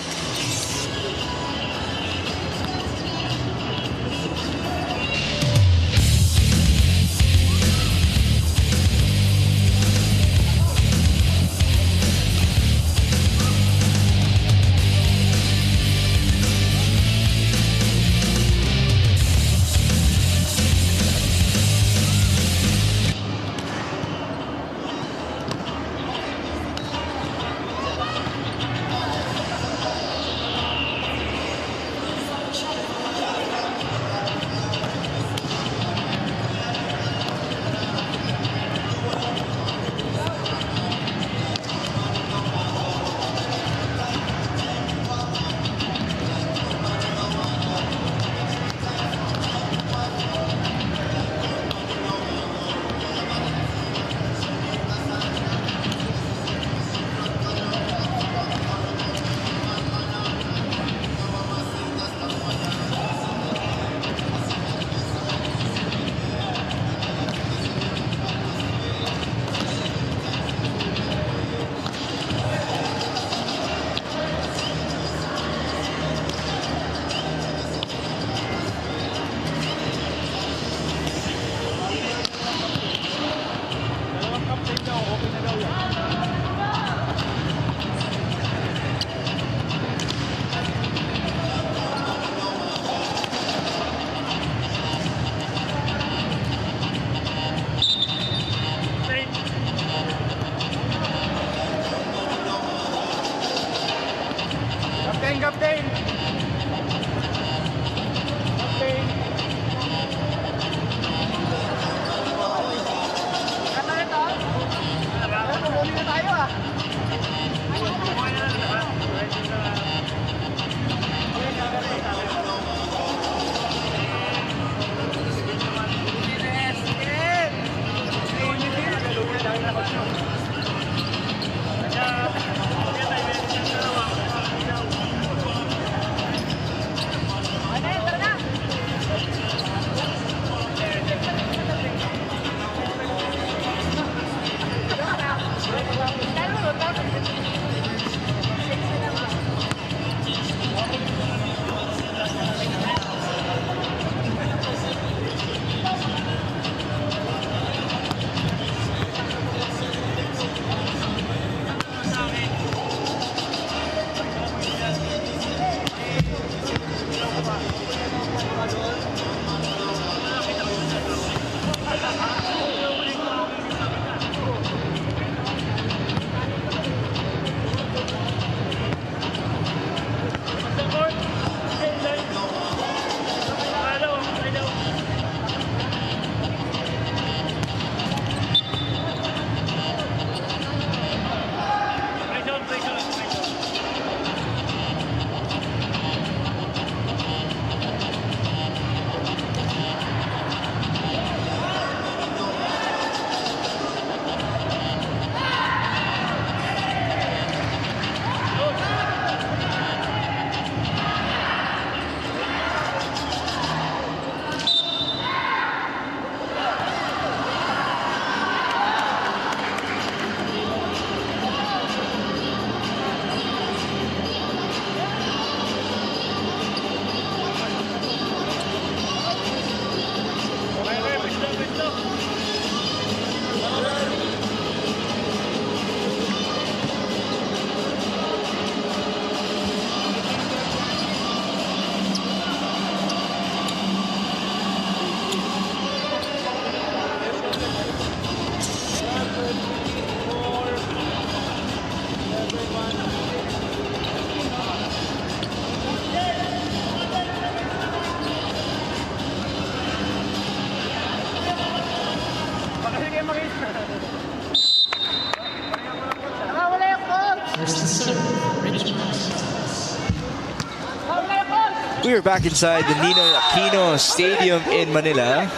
We are back inside the Ninoy Aquino Stadium in Manila.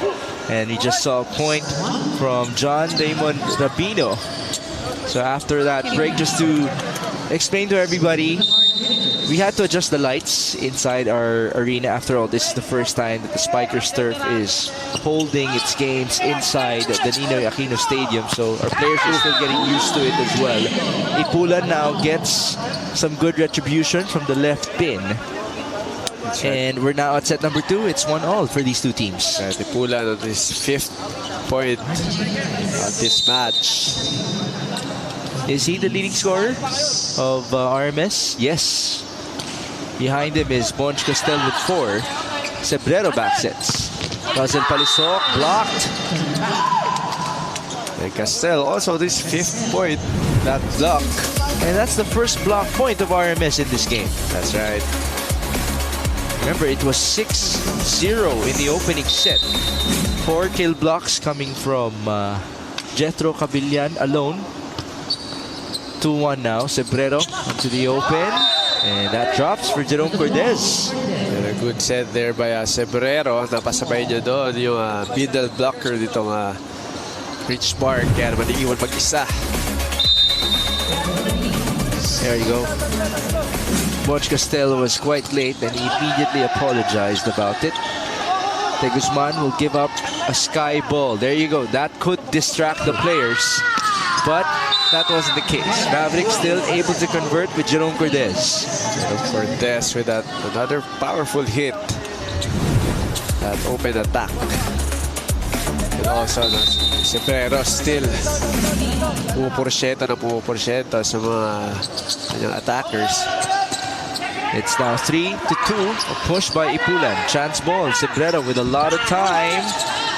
And we just saw a point from John Raymond Rabino. So after that break, just to explain to everybody, we had to adjust the lights inside our arena. After all, this is the first time that the Spikers Turf is holding its games inside the Ninoy Aquino Stadium. So our players are still getting used to it as well. Ipulan now gets some good retribution from the left pin. And we're now at set number 2. It's 1-1 for these two teams. Ipulan on his 5th point of this match. Is he the leading scorer of RMS? Yes. Behind him is Bonch Castel with 4. Cebrero backsets. Razel Palisok blocked. And Castel also this 5th point, that block. And that's the first block point of RMS in this game. That's right. Remember, it was 6-0 in the opening set. 4 kill blocks coming from Jethro Cabillan alone. 2-1 now. Cebrero into the open. And that drops for Jerome Cortez. And a good set there by Cebrero. Napasabay niya doon yung middle blocker ditong Richmarc. Kaya naman iiwan mag-isa. There you go. Bonch Castel was quite late and he immediately apologized about it. De Guzman will give up a sky ball. There you go. That could distract the players. But that wasn't the case. Maverick still able to convert with Jerome Cortez. Cortez with another powerful hit. That open attack. And also, Cebrero still pumuporsyento sa mga kanyang attackers. It's now 3-2. A push by Ipulan. Chance ball. Cebrero with a lot of time.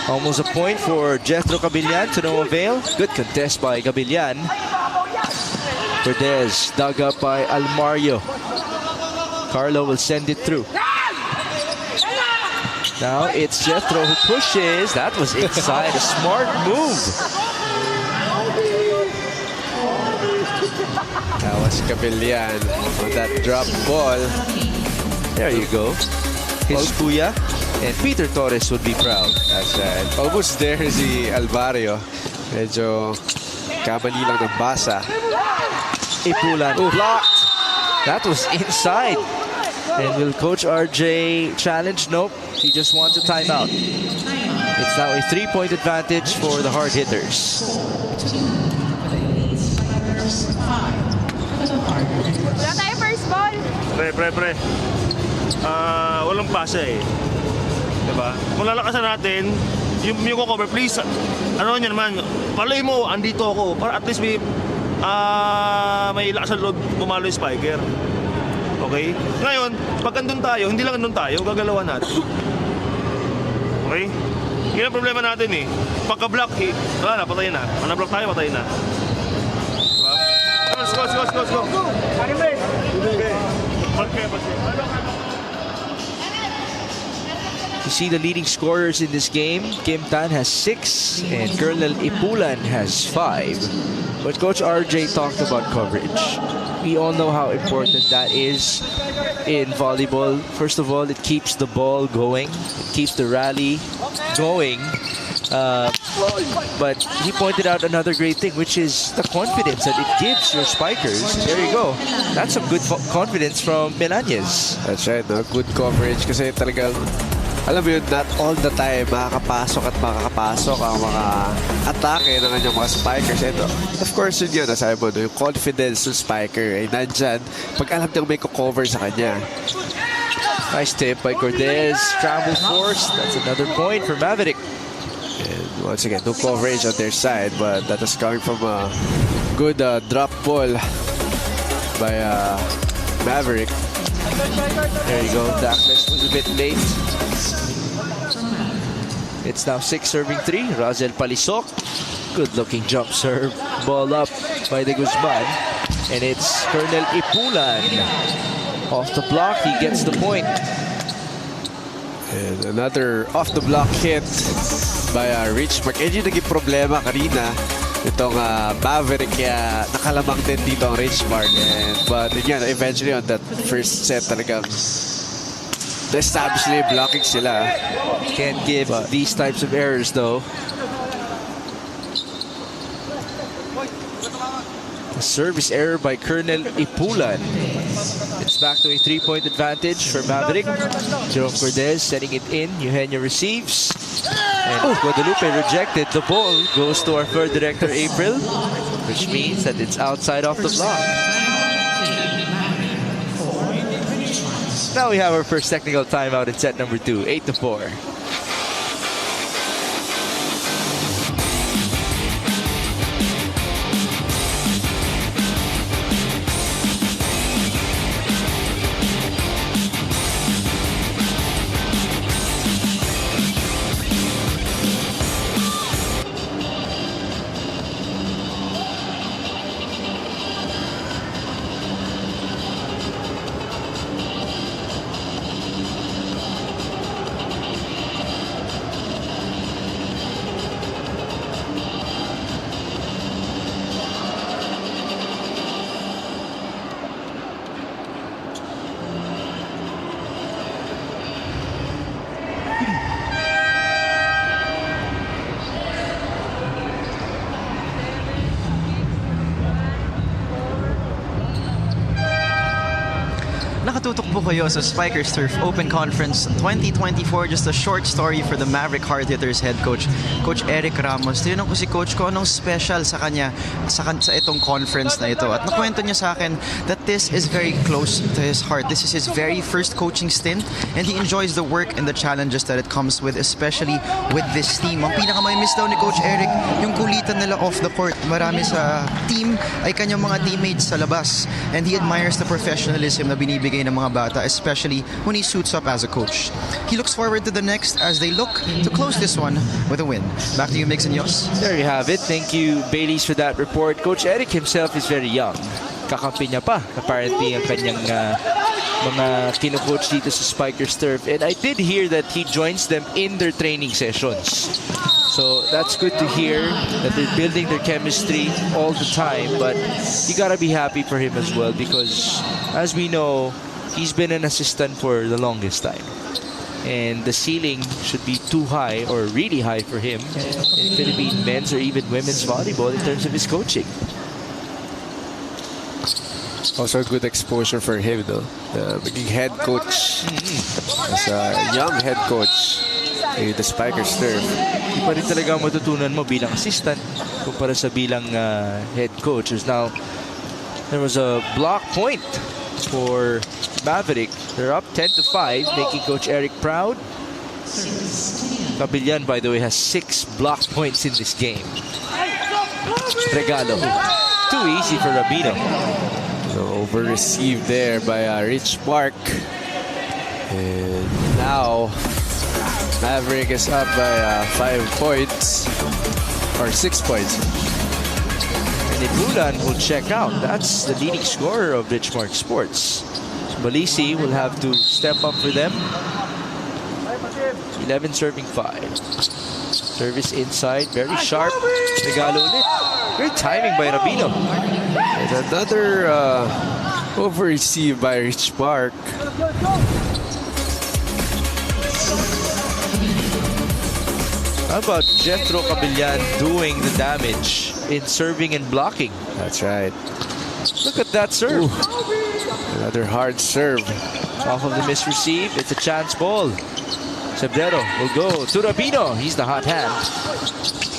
Almost a point for Jethro Cabillan to no avail. Good contest by Cabillan. Cortez dug up by Almario. Carlo will send it through. Now it's Jethro who pushes. That was inside. A smart move. That was Cabillan with that drop ball. There you go. His kuya and Peter Torres would be proud. That's right. Almost there si Alvario. Medyo kamali lang ng basa. Ipulan blocked. That was inside. And will Coach RJ challenge? Nope. He just wants a timeout. It's now a 3-point advantage for the hard hitters. Wala tayo first ball. Pre. Walang pasa eh. Diba? Kung lalakasan natin, yung cover, please, ano niya naman, palay mo, andito ako. Para at least may lakas ng loob pumalo yung spiker. Okay? Ngayon, pag andun tayo, hindi lang andun tayo, gagalawan natin. Okay? Yun ang problema natin eh. Pagka-block, wala na, patayin na. Manablock tayo, patayin na. Diba? Let's go. You see the leading scorers in this game. Kim Tan has 6 and Colonel Ipulan has 5. But Coach RJ talked about coverage. We all know how important that is in volleyball. First of all, it keeps the ball going. It keeps the rally going. But he pointed out another great thing, which is the confidence that it gives your spikers. There you go. That's some good confidence from Melanez. That's right. No? Good coverage kasi talagang alam mo yun, not all the time makakapasok ang mga atake ng kanyang mga spikers. Ito, of course, yun nasabi mo, no? Yung confidence ng spiker ay nandyan pag alam niyang may cover sa kanya. Nice tip by Cortez. Scramble force. That's another point for Maverick. And once again, no coverage on their side, but that was coming from a good drop ball by Maverick. There you go. Dakles was a bit late. It's now 6 serving 3. Razel Palisok. Good looking jump serve. Ball up by De Guzman. And it's Colonel Ipulan. Off the block, he gets the point. And another off the block hit by Richmarc. And yung naging problema kanina, itong Maverick, kaya nakalamang din dito ang Richmarc. But again, eventually on that first set talagang Established blocking sila. Can't give these types of errors though. A service error by Colonel Ipulan. It's back to a 3-point advantage for Maverick. Jerome Cordes setting it in. Eugenio receives. And Guadalupe rejected. The ball goes to our third director, April, which means that it's outside off the block. Now we have our first technical timeout in set number 2, 8-4. Nakatutok po kayo sa Spikers Turf Open Conference 2024. Just a short story for the Maverick Hard Hitters head coach, Coach Eric Ramos. Tinanong ko si Coach ko anong special sa kanya sa itong conference na ito. At nakwento niya sa akin that this is very close to his heart. This is his very first coaching stint and he enjoys the work and the challenges that it comes with, especially with this team. Ang pinakamay-miss daw ni Coach Eric, yung kulitan nila off the court. Marami sa team ay kanyang mga teammates sa labas and he admires the professionalism na binibigay ng mga bata, especially when he suits up as a coach. He looks forward to the next as they look to close this one with a win. Back to you, Mix and Yos. There you have it. Thank you, Baileys, for that report. Coach Eric himself is very young. Kakampi niya pa, apparently, ang kanyang mga kino-coach dito sa Spikers Turf. And I did hear that he joins them in their training sessions. So that's good to hear that they're building their chemistry all the time. But you gotta be happy for him as well because, as we know, he's been an assistant for the longest time. And the ceiling should be too high or really high for him in Philippine men's or even women's volleyball in terms of his coaching. Also good exposure for him though. Being head coach as a young head coach in the Spikers Turf. Hindi pa rin talaga matutunan mo bilang assistant kumpara sa bilang head coach. There was a block point for Maverick. They're up 10-5, making Coach Eric proud. Cabillan, by the way, has 6 block points in this game. Regalo. Too easy for Rabino. So over-received there by Richmarc. And now Maverick is up by 5 points or 6 points. And Ipulan will check out. That's the leading scorer of Richmarc Sports. Balisi will have to step up for them. 11 serving 5. Service inside, very sharp. Regalo ulit. Great timing by Rabino. And another over-received by Richmarc. How about Jethro Cabillan doing the damage in serving and blocking? That's right. Look at that serve. Ooh. Another hard serve. Off of the misreceive, it's a chance ball. Cebrero will go to Rabino. He's the hot hand.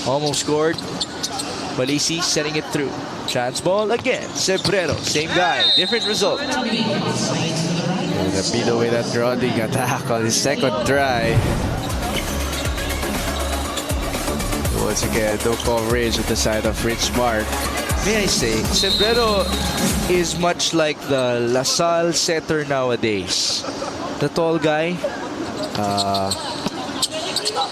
Almost scored. Balisi setting it through. Chance ball again. Cebrero, same guy, different result. And Rabino with that running attack on his second try. Once again, no coverage at the side of Richmarc. May I say, Cebrero is much like the LaSalle setter nowadays. The tall guy.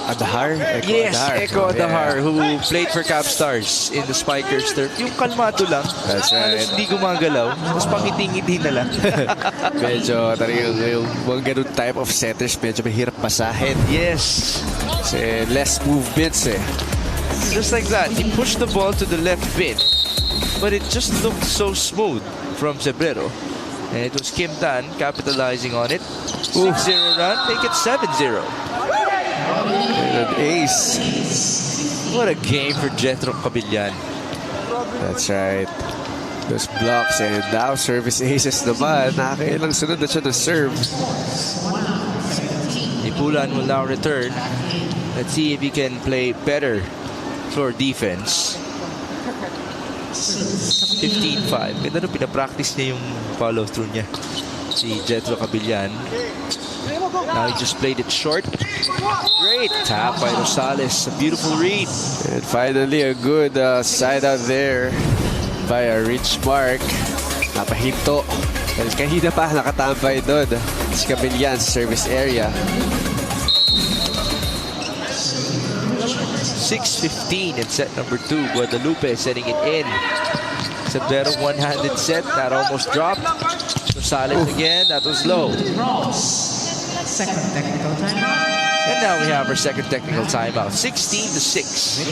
Adahar? Yes, Eko Adahar, who played for Capstars in the Spikers Turf. Yung kalmado lang. That's right. Halos hindi gumagalaw. Tapos pangiting-ngiti na lang. Medyo talagang yung mga ganun type of setters, medyo mahirap basahin. Yes. Kasi less movements eh. Just like that, he pushed the ball to the left bit. But it just looked so smooth from Cebrero. And it was Kim Tan capitalizing on it. 6-0 run, make it 7-0. And an ace. What a game for Jethro Cabillan. That's right. Those blocks and now service aces naman. Nakakailang sunod na siya na serve. Ipulan will now return. Let's see if he can play better floor defense. 15-5. Ganda nung pinapractice niya yung follow-through niya. Si Jethro Cabillan. Now he just played it short. Great tap by Rosales. A beautiful read. And finally, a good side out there by Richmarc. Napahinto. Dahil kanina pa nakatambay doon si Cabillan sa service area. 6-15 in set number 2. Guadalupe setting it in. Sombrero one-handed set. That almost dropped. Rosales again. That was low. Second technical timeout. And now we have our second technical timeout. 16-6.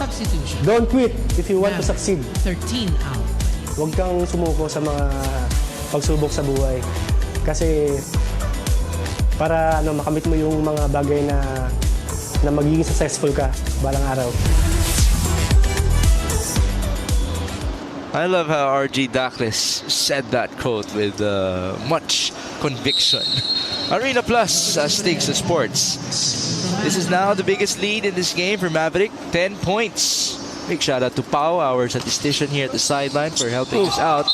Substitution. Don't quit if you want to succeed. 13 out. Huwag kang sumuko sa mga pagsubok sa buhay. Kasi para makamit mo yung mga bagay na magiging successful ka balang araw. I love how RG Dacles said that quote with much conviction. Arena Plus, Stakes of Sports. This is now the biggest lead in this game for Maverick, 10 points. Big shout out to Pau, our statistician here at the sideline, for helping us out.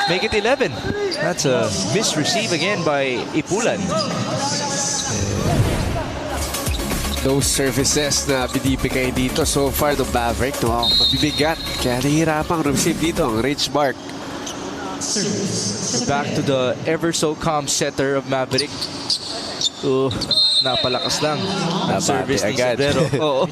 Make it 11. That's a misreceive again by Ipulan. Those services na binibigay dito so far ng Maverick, mabibigat. Kaya nahihirapang receive dito ang Richmarc. Back to the ever so calm setter of Maverick. Napalakas lang. Service ni agad. Sombrero. Oo.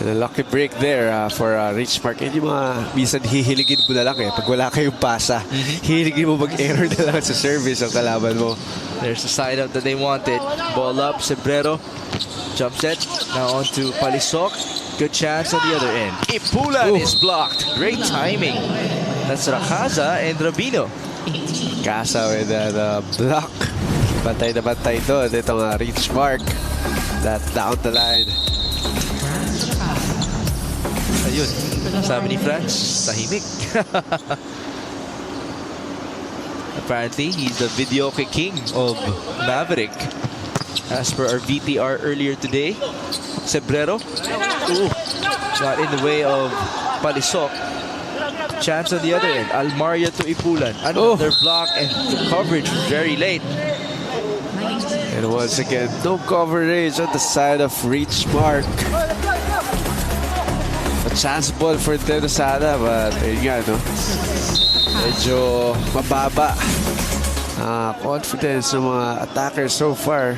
And a lucky break there for Richmarc. And yung mga minsan hihiligin mo na lang pag wala kayong pasa. Hihiligin mo mag-error na lang sa service ang kalaban mo. There's the side out that they wanted. Ball up, Sombrero. Jump set. Now on to Palisok. Good chance on the other end. Ipulan is blocked. Great timing. That's Rakaza and Rabino. Casa with that block. Bantay na bantay doon. Itong Richmarc. That down the line. Ayun. Sabi ni Franz, tahimik. Apparently, he's the video king of Maverick. As per our VTR earlier today, Sombrero. Got in the way of Palisok. Chance on the other end. Almaria to Ipulan. Another block and the coverage very late. And once again, no coverage on the side of Richmarc. A chance ball for Teno sana, but ayun nga, medyo mababa. Confidence ng mga attackers so far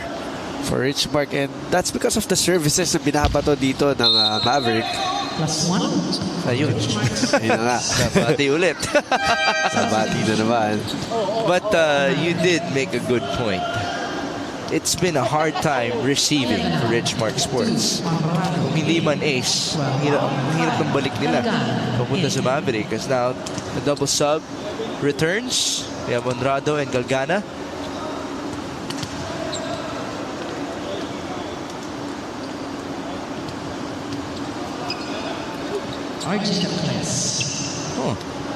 for Richmarc, and that's because of the services na binabato dito ng Maverick. +1. Ayun. Ayun na nga. Sabati ulit. Sabati na naman. But you did make a good point. It's been a hard time receiving for Richmarc Sports. Kung hindi man ace, hirap ng balik nila papunta sa Maverick. Because now, the double sub returns. We have Honrado and Galgana.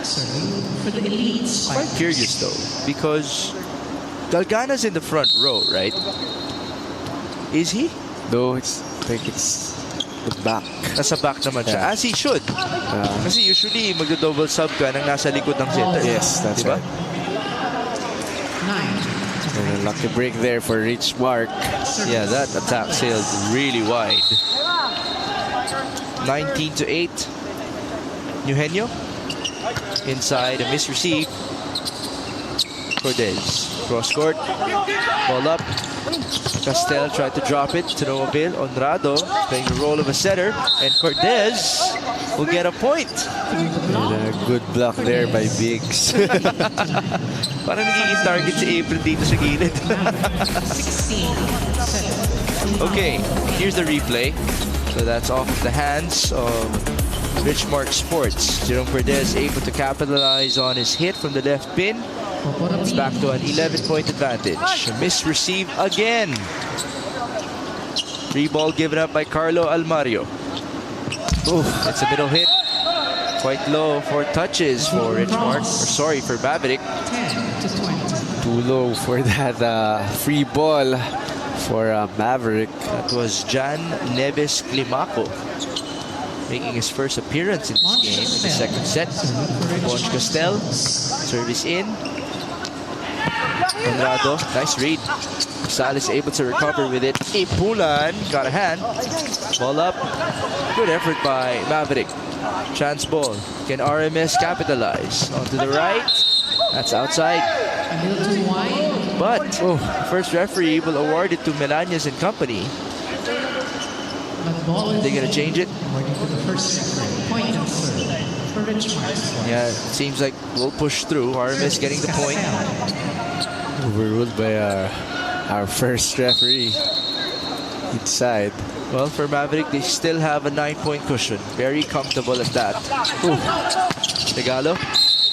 Serving for the elite Quite Spikers. curious though, because Galgana's in the front row, right? Is he? No, I think it's the back. Nasa back naman siya. As he should. Kasi usually magdo-double sub ka nang nasa likod ng center. Yes, that's Diba? right. 9. And a lucky break there for Richmarc. Yeah, that attack sailed really wide. 19-8. Eugenio. Inside, a misreceive. Cortez. Cross court. Ball up. Castel tried to drop it to Noabil. Honrado playing the role of a setter. And Cortez will get a point. And a good block there by Biggs. Parang nagiging target si April dito sa gilid. 16. Okay, here's the replay. So that's off of the hands of Richmarc Sports. Jerome Cortez able to capitalize on his hit from the left pin. It's back to an 11-point advantage. A misreceive again. Free ball given up by Carlo Almario. Oh, it's a middle hit. Quite low for touches for Richmarc. Or sorry, for Maverick. 10-20. Too low for that free ball for Maverick. That was Jan Neves Climaco, making his first appearance in this game in the second set. Ponch Castel, service in. Honrado, nice read. Salis able to recover with it. Ipulan got a hand. Ball up. Good effort by Maverick. Chance ball. Can RMS capitalize? Onto the right. That's outside. A little too wide. But first referee will award it to Melanias and company. But ball is They're gonna change it. according to the first referee. Point and serve for Richmarc. Yeah, it seems like we'll push through. RMS getting the point. Overruled by our first referee inside. Well, for Maverick, they still have a 9-point cushion. Very comfortable at that. Regalo.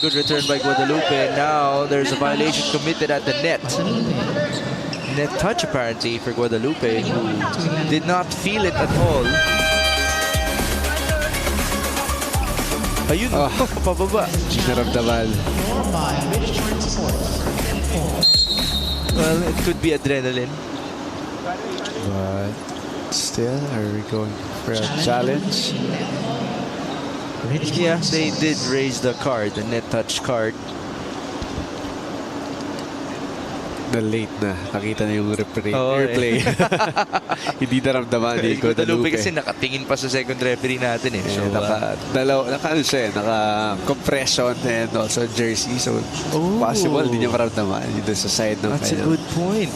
Good return by Guadalupe. Now there's a violation committed at the net. Net touch apparently for Guadalupe, who did not feel it at all. Ayun, pababa. Naramdaman. Score by Richmarc Sports. 10-4. Well, it could be adrenaline. But still, are we going for a challenge? Yeah, they did raise the card, the net touch card. The late na. Nakita na yung replay. Oo, Replay. Hindi naramdaman ni Guadalupe Guadalupe. kasi nakatingin pa sa second referee natin eh. So, Naka-ano siya, naka-compression and also jersey. So, possible hindi niya maramdaman dito sa side ng that's a good point.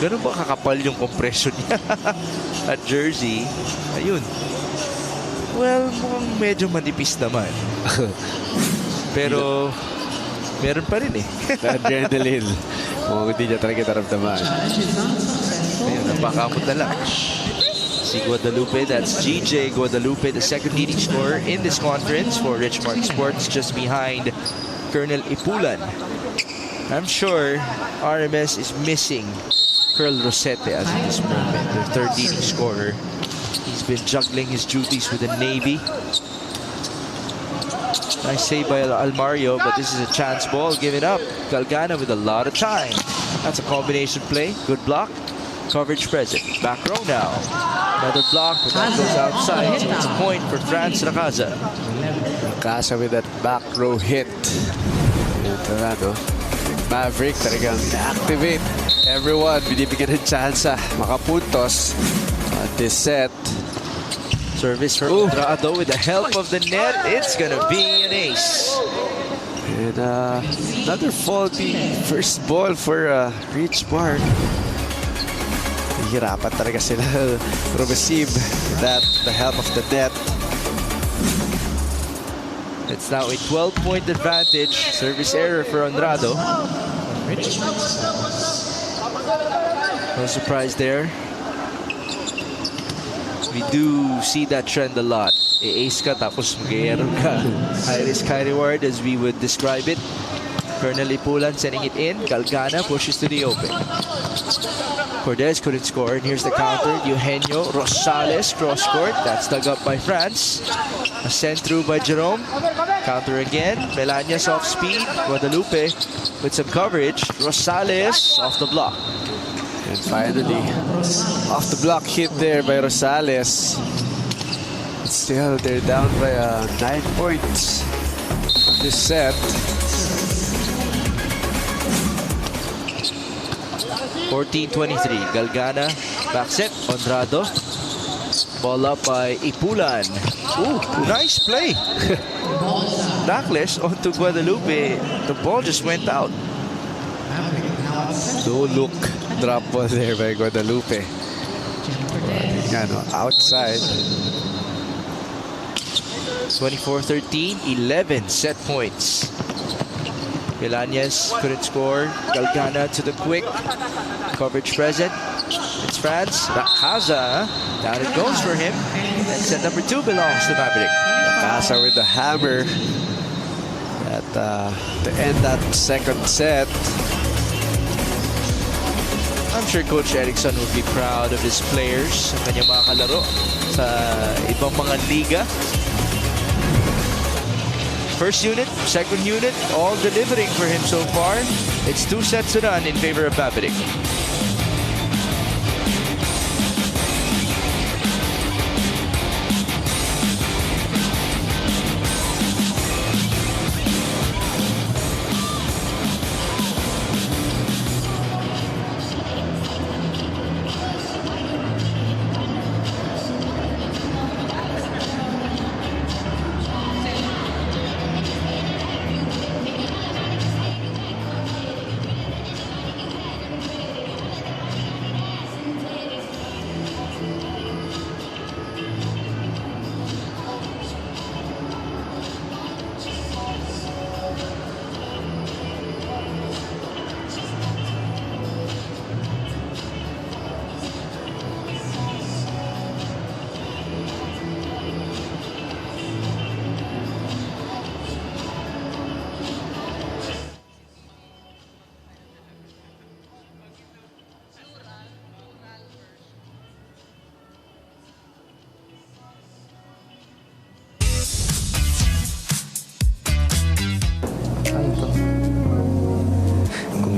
Ganun ba kakapal yung compression niya at jersey? Ayun. Well, mukhang medyo manipis naman. Pero, meron pa rin eh. Adrenaline. Mukhang hindi niya talaga naramdaman. Ayun, napakamot na lang. Si Guadalupe, that's GJ Guadalupe, the second leading scorer in this conference for Richmarc Sports, just behind Colonel Ipulan. I'm sure RMS is missing Curl Rosete as of this moment, their third leading scorer. He's been juggling his duties with the Navy. Nice save by Almario, but this is a chance ball given up. Galgana with a lot of time. That's a combination play. Good block. Coverage present. Back row now. Another block, but that goes outside. So it's a point for Franz Racaza. Racaza with that back row hit. Tornado. Maverick talagang activate. Everyone, binibigyan ng chance makapuntos at this set. Service for Andrado with the help of the net. It's gonna be an ace. And another faulty first ball for Richmarc. Hirapan talaga sila to receive that the help of the net. It's now a 12-point advantage. Service error for Andrado. No surprise there. We do see that trend a lot. I-ace ka tapos mag-error ka. High risk, high reward as we would describe it. Colonel Ipulan sending it in. Galgana pushes to the open. Cortez couldn't score, and here's the counter. Eugenio Rosales cross court. That's dug up by France. A sent through by Jerome. Counter again. Melanias off speed. Guadalupe with some coverage. Rosales off the block. And finally, off the block hit there by Rosales. Still, they're down by 9 points this set. 14-23. Galgana. Back set. Honrado. Ball up by Ipulan. Ooh, nice play. Backlash onto Guadalupe. The ball just went out. No look drop ball there by Guadalupe. Outside. 24-13, 11 set points. Melanias couldn't score. Galgana to the quick. Coverage present. It's France. Casa. Down it goes for him. And set number 2 belongs to Maverick. Casa with the hammer to end that second set. I'm sure Coach Erickson would be proud of his players, ang kanyang mga kalaro sa ibang mga liga. First unit, second unit, all delivering for him so far. It's 2 sets to none in favor of Maverick.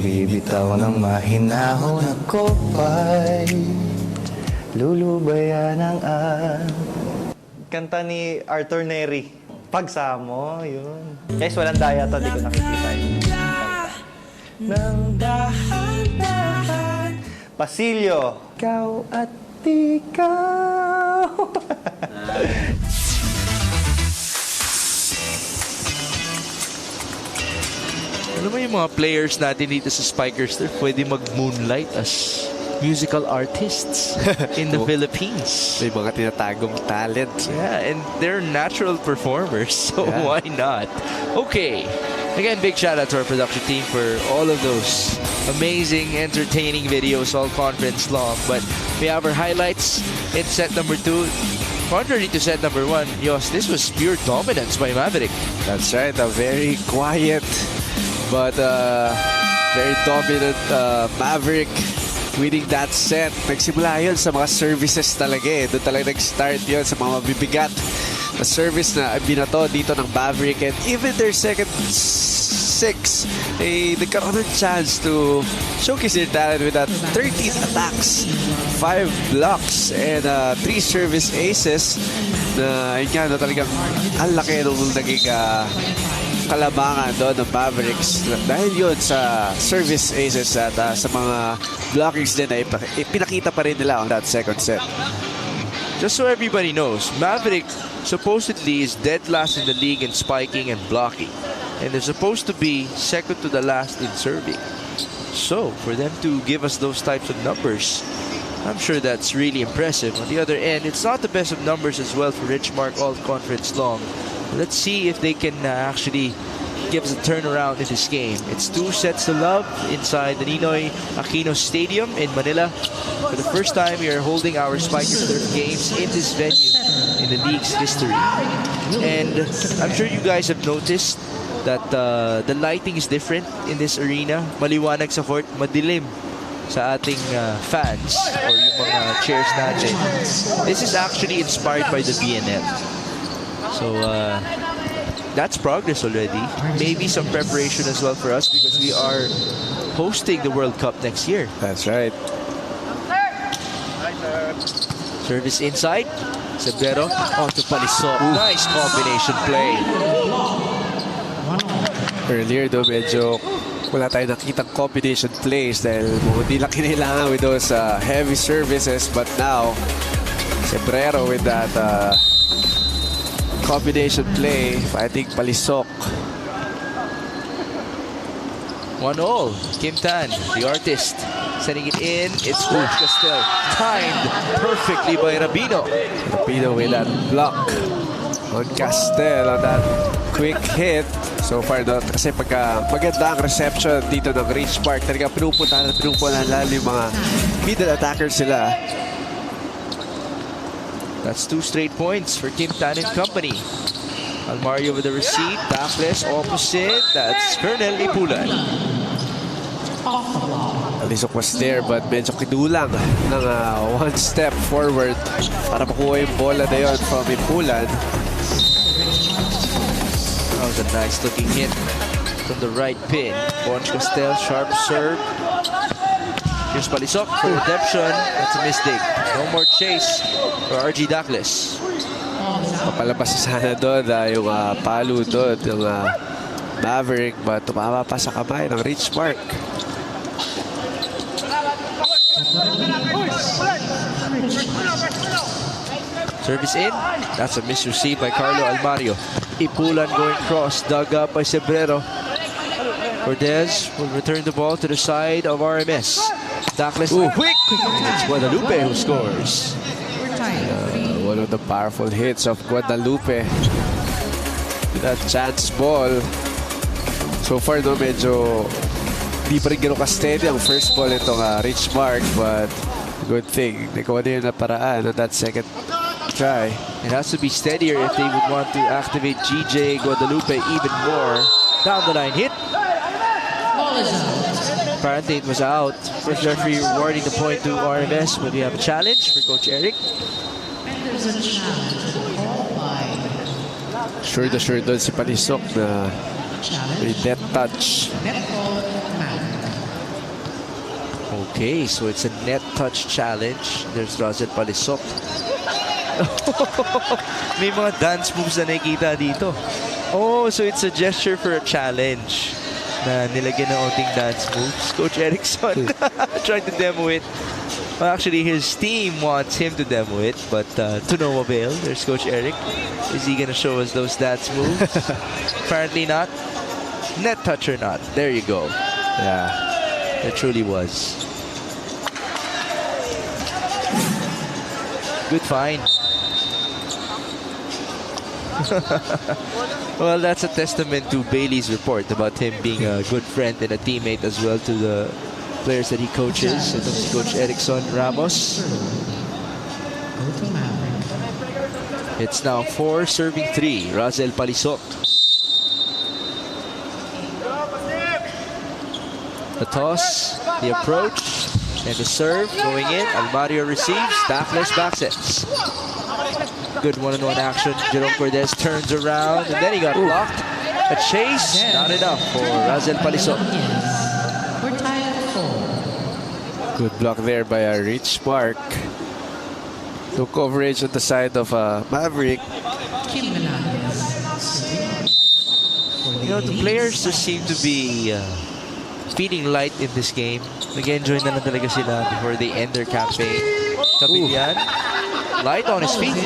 Bibitaw ng mahinahon ako pa'y lulubayan ng kanta ni Arthur Neri. Pagsamo, yun. Guys, walang daya to, di ko nakikita yung kanta. Nang dahan-dahan Pasilyo. Ikaw at ikaw. Alam mo yung mga players natin dito sa Spikers, they're pwede mag-moonlight as musical artists in the Philippines. May mga tinatagong talent. Yeah, and they're natural performers, so Yeah. why not? Okay. Again, big shout out to our production team for all of those amazing, entertaining videos all conference long. But we have our highlights in set number 2. Contrary to set number 1, Yos, this was pure dominance by Maverick. That's right, a very quiet but very dominant Maverick winning that set. Nagsimula yun sa mga services talaga eh. Doon talaga nag-start yun sa mga mabibigat na service na binato dito ng Maverick. And even their second 6, eh, nagkaroon ng chance to showcase their talent with that 13 attacks, 5 blocks, and 3 service aces na yun nga, no, talagang ang laki nung naging kalabangan doon ng Mavericks dahil yun sa service aces at sa mga blockings din na ipinakita pa rin nila on that second set. Just so everybody knows, Maverick supposedly is dead last in the league in spiking and blocking. And they're supposed to be second to the last in serving. So, for them to give us those types of numbers, I'm sure that's really impressive. On the other end, it's not the best of numbers as well for Richmarc all conference long. Let's see if they can actually give us a turnaround in this game. It's 2 sets to love inside the Ninoy Aquino Stadium in Manila. For the first time, we are holding our Spikers Turf games in this venue in the league's history. And I'm sure you guys have noticed that the lighting is different in this arena. Maliwanag sa court, madilim sa ating fans or yung mga chairs natin. This is actually inspired by the BNL. So that's progress already. Maybe some preparation as well for us because we are hosting the World Cup next year. That's right. Service inside. Cebrero onto Palisok. Nice combination play. Earlier though, medyo wala tayong nakitang combination plays dahil hindi lang kinailangan with those heavy services. But now, Cebrero with that combination play, fighting Palisok. 1-0. Kim Tan, the artist, sending it in. It's Castel. Timed perfectly by Rabino. Rabino with that block on Castel on that quick hit. So far, no, kasi pagka maganda ang reception dito ng Richmarc, talaga pinupuntahan lalo yung mga middle attackers sila. That's 2 straight points for Kim Tan and company. Almario with the receipt. Backless, opposite. That's Colonel Ipulan. Alisok was there but medyo kinulang ng one step forward para makuha yung bola na yun from Ipulan. That was a nice looking hit from the right pin. Bonch Castel, sharp serve. Here's Palisok for redemption. That's a mistake. No more chase for RG Dakles. Papalabas sana doon yung palo doon yung Maverick but tumama pa sa kamay ng Richmarc. Service in. That's a misreceive by Carlo Almario. Ipulan going cross. Dug up by Cebrero. Cortez will return the ball to the side of RMS. Dakles quick. It's Guadalupe who scores. One of the powerful hits of Guadalupe. That chance ball. So far, no, medyo di pa rin gano'ng ka-steady ang first ball itong Richmarc, but good thing. Nagawa din na paraan on that second try. It has to be steadier if they would want to activate GJ Guadalupe even more. Down the line hit. Apparently it was out. First referee rewarding the point to RMS, but we have a challenge for Coach Eric. Sure doon si Palisok na may net touch. Okay, so it's a net touch challenge. There's Razel Palisok. May mga dance moves na nakikita dito. Oh, so it's a gesture for a challenge na nilagyan ng onting dance moves. Coach Erickson trying to demo it. Well, actually, his team wants him to demo it, but to no avail. There's Coach Eric. Is he gonna show us those dance moves? Apparently not. Net touch or not. There you go. Yeah. It truly was. Good find. Well, that's a testament to Bailey's report about him being a good friend and a teammate as well to the players that he coaches. Ito si Coach Erickson Ramos. It's now 4 serving 3. Razel Palisok. The toss, the approach, and the serve going in. Almario receives. Dakles backsets. Good one-on-one action. Jerome Cortez turns around, and then he got blocked. A chase, not enough for Razel Palisok. Good block there by Richmarc. No coverage on the side of Maverick. You know, the players just seem to be feeling light in this game. Nag-enjoy na lang talaga sila before they end their campaign. Kabilyan, light on his feet,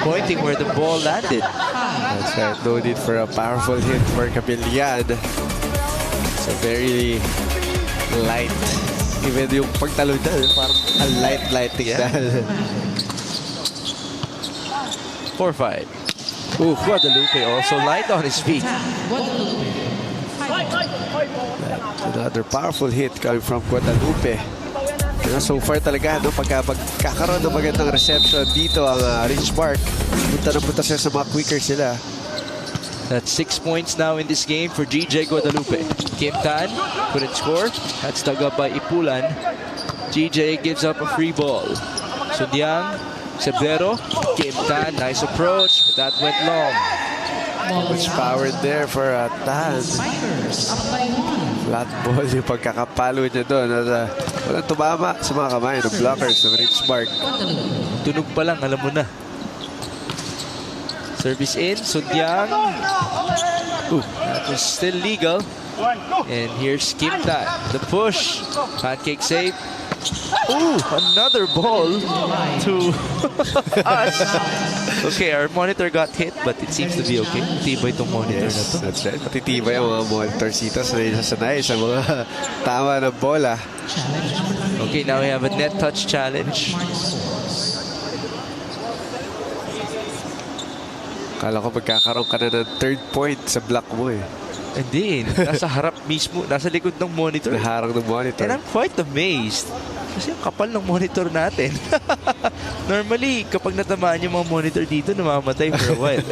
pointing where the ball landed. That's right. No need for a powerful hit for Kabilyan. So very light. Even yung pagtalo na, parang a light tignan. 4-5. Guadalupe also light on his feet. Another powerful hit coming from Guadalupe. So far talaga, no, pagkakaroon ng magandang reception dito ang Richmarc, punta siya sa mga quicker sila. That's 6 points now in this game for GJ Guadalupe. Kim Tan couldn't score. That's dug up by Ipulan. GJ gives up a free ball. Sundiang, Cebrero, Kim Tan, nice approach, but that went long. Much power there for Tan. Spikers up by 1. Flat ball yung pagkakapalo niya doon. At walang tumama sa mga kamay ng blockers ng Richmarc. Tunog pa lang, alam mo na. Service in, Sundyang. That was still legal. And here's Kim Tan. The push. Pancake save. Another ball to us. Okay, our monitor got hit, but it seems to be okay. Tibay itong monitor na to. That's right. Matitibay ang mga monitors dito. Sanay sa mga tama na bola. Okay, now we have a net touch challenge. Kala ko magkakaroon ka na ng third point sa block mo eh. Hindi, nasa harap mismo, nasa likod ng monitor. Naharang ng monitor. And I'm quite amazed. Kasi ang kapal ng monitor natin. Normally, kapag natamaan yung mga monitor dito, namamatay for a while.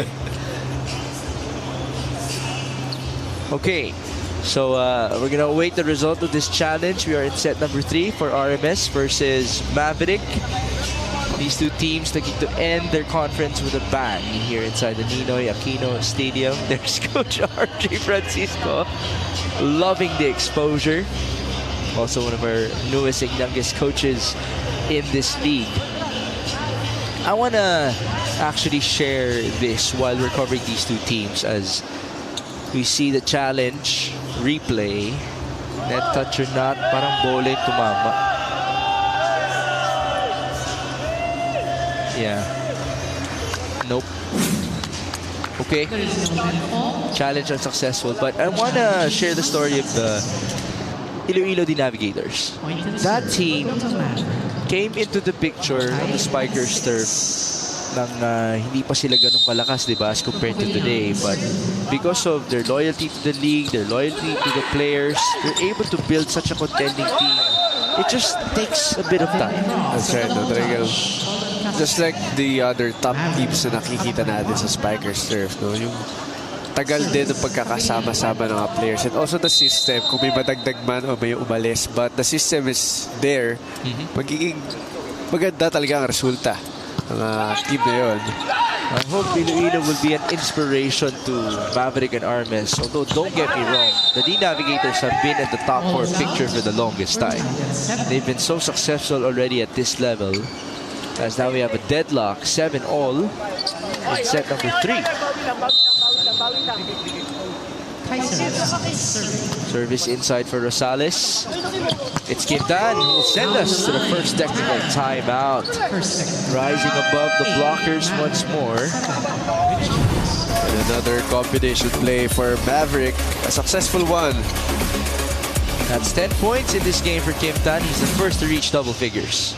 Okay. So, we're gonna await the result of this challenge. We are in set number 3 for RMS versus Maverick. These two teams looking to end their conference with a bang here inside the Ninoy Aquino Stadium. There's Coach RJ Francisco, loving the exposure. Also one of our newest and youngest coaches in this league. I want to actually share this while we're covering these two teams as we see the challenge replay. Net touch or not, parang bowling tumama. Yeah. Nope. Okay. Challenge unsuccessful. But I want to share the story of the Iloilo Navigators. That team came into the picture of the Spikers turf nang hindi pa sila ganun kalakas, di ba, as compared to today. But because of their loyalty to the league, their loyalty to the players, they're able to build such a contending team. It just takes a bit of time. That's right, no, talagang just like the other top teams na nakikita natin sa Spikers turf, no? Yung tagal din ng pagkakasama-sama ng mga players. And also the system, kung may madagdag man o may umalis, but the system is there, magiging maganda talaga ang resulta ng team na yun. I hope Iloilo will be an inspiration to Maverick and RMS. Although, don't get me wrong, the D-Navigators have been in the top 4 picture for the longest time. They've been so successful already at this level. As now we have a deadlock, 7-all in set number 3. Service inside for Rosales. It's Kim Tan who will send us to the first technical timeout. Rising above the blockers once more. And another combination play for Maverick, a successful one. That's 10 points in this game for Kim Tan. He's the first to reach double figures.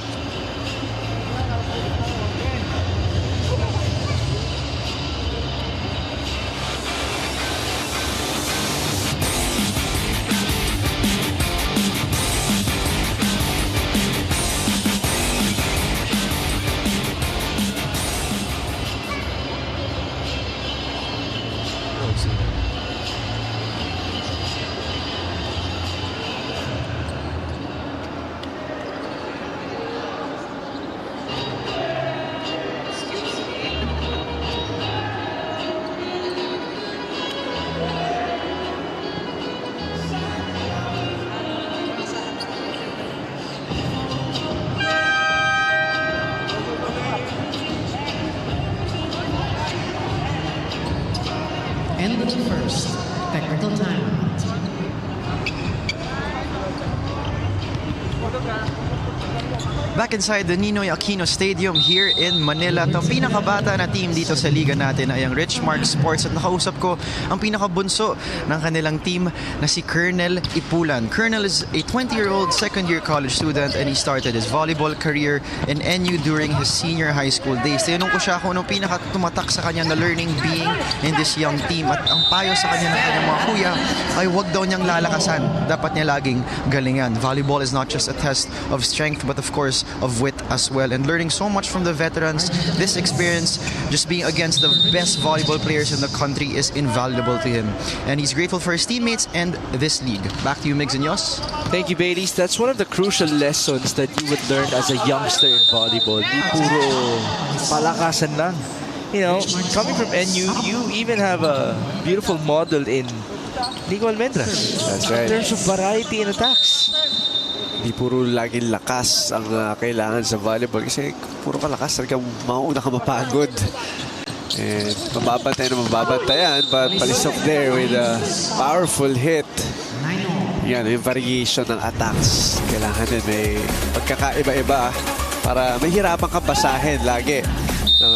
End of the first technical timeout. Back inside the Ninoy Aquino Stadium here in Manila. Ang pinakabata na team dito sa liga natin ay ang Richmarc Sports at nakausap ko ang pinakabunso ng kanilang team na si Colonel Ipulan. Colonel is a 20-year-old second-year college student and he started his volleyball career in NU during his senior high school days. Tinanong ko siya kung anong pinakatumatak sa kanya na learning being in this young team at ang payo sa kanya ng kanyang mga kuya ay huwag daw niyang lalakasan. Dapat niya laging galingan. Volleyball is not just a test of strength but of course of wit as well, and learning so much from the veterans. This experience, just being against the best volleyball players in the country, is invaluable to him, and he's grateful for his teammates and this league. Back to you, Migs and Yos. Thank you, Baileys. That's one of the crucial lessons that you would learn as a youngster in volleyball. Di puro palakasan lang. you know, coming from NU, you even have a beautiful model in Nico Almendras. That's right. In terms of variety in attacks. Hindi puro laging lakas ang kailangan sa volleyball kasi puro ka lakas talagang mauuna ka mapagod. And mababantayan but Palisok there with a powerful hit. Yan, yung variation ng attacks. Kailangan din may pagkakaiba-iba para mahirapan kang basahin lagi ng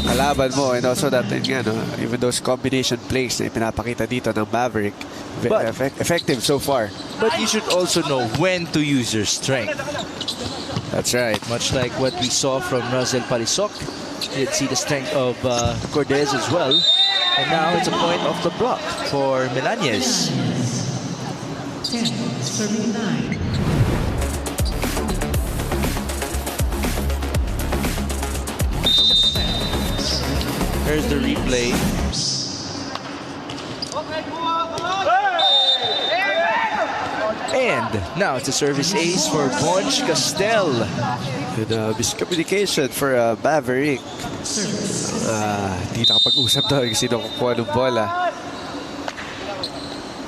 kalaban mo. And also that, even those combination plays na pinapakita dito ng Maverick, effective so far. But you should also know when to use your strength. That's right. Much like what we saw from Razel Palisok. You did see the strength of Cortez as well. And now it's a point off the block for Milanes. 10, serving 9. Here's the replay. And now it's a service ace for Bonch Castel. Good miscommunication for Maverick. Hindi nakapag-usap daw yung sino kukuha ng bola.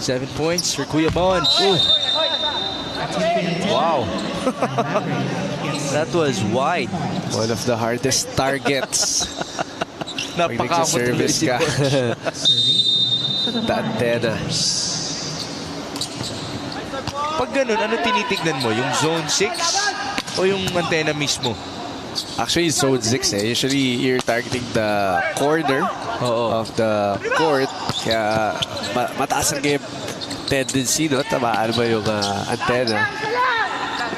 7 points for Kuya Bonch. Wow. That was wide. One of the hardest targets. Pag Napakamot nagsiservice ka. Antena. Pag ganun, ano tinitignan mo? Yung zone 6 o yung antena mismo? Actually, zone 6 eh. Usually, you're targeting the corner of the court. Kaya mataas ang game tendency, no? Tamaan mo yung antena.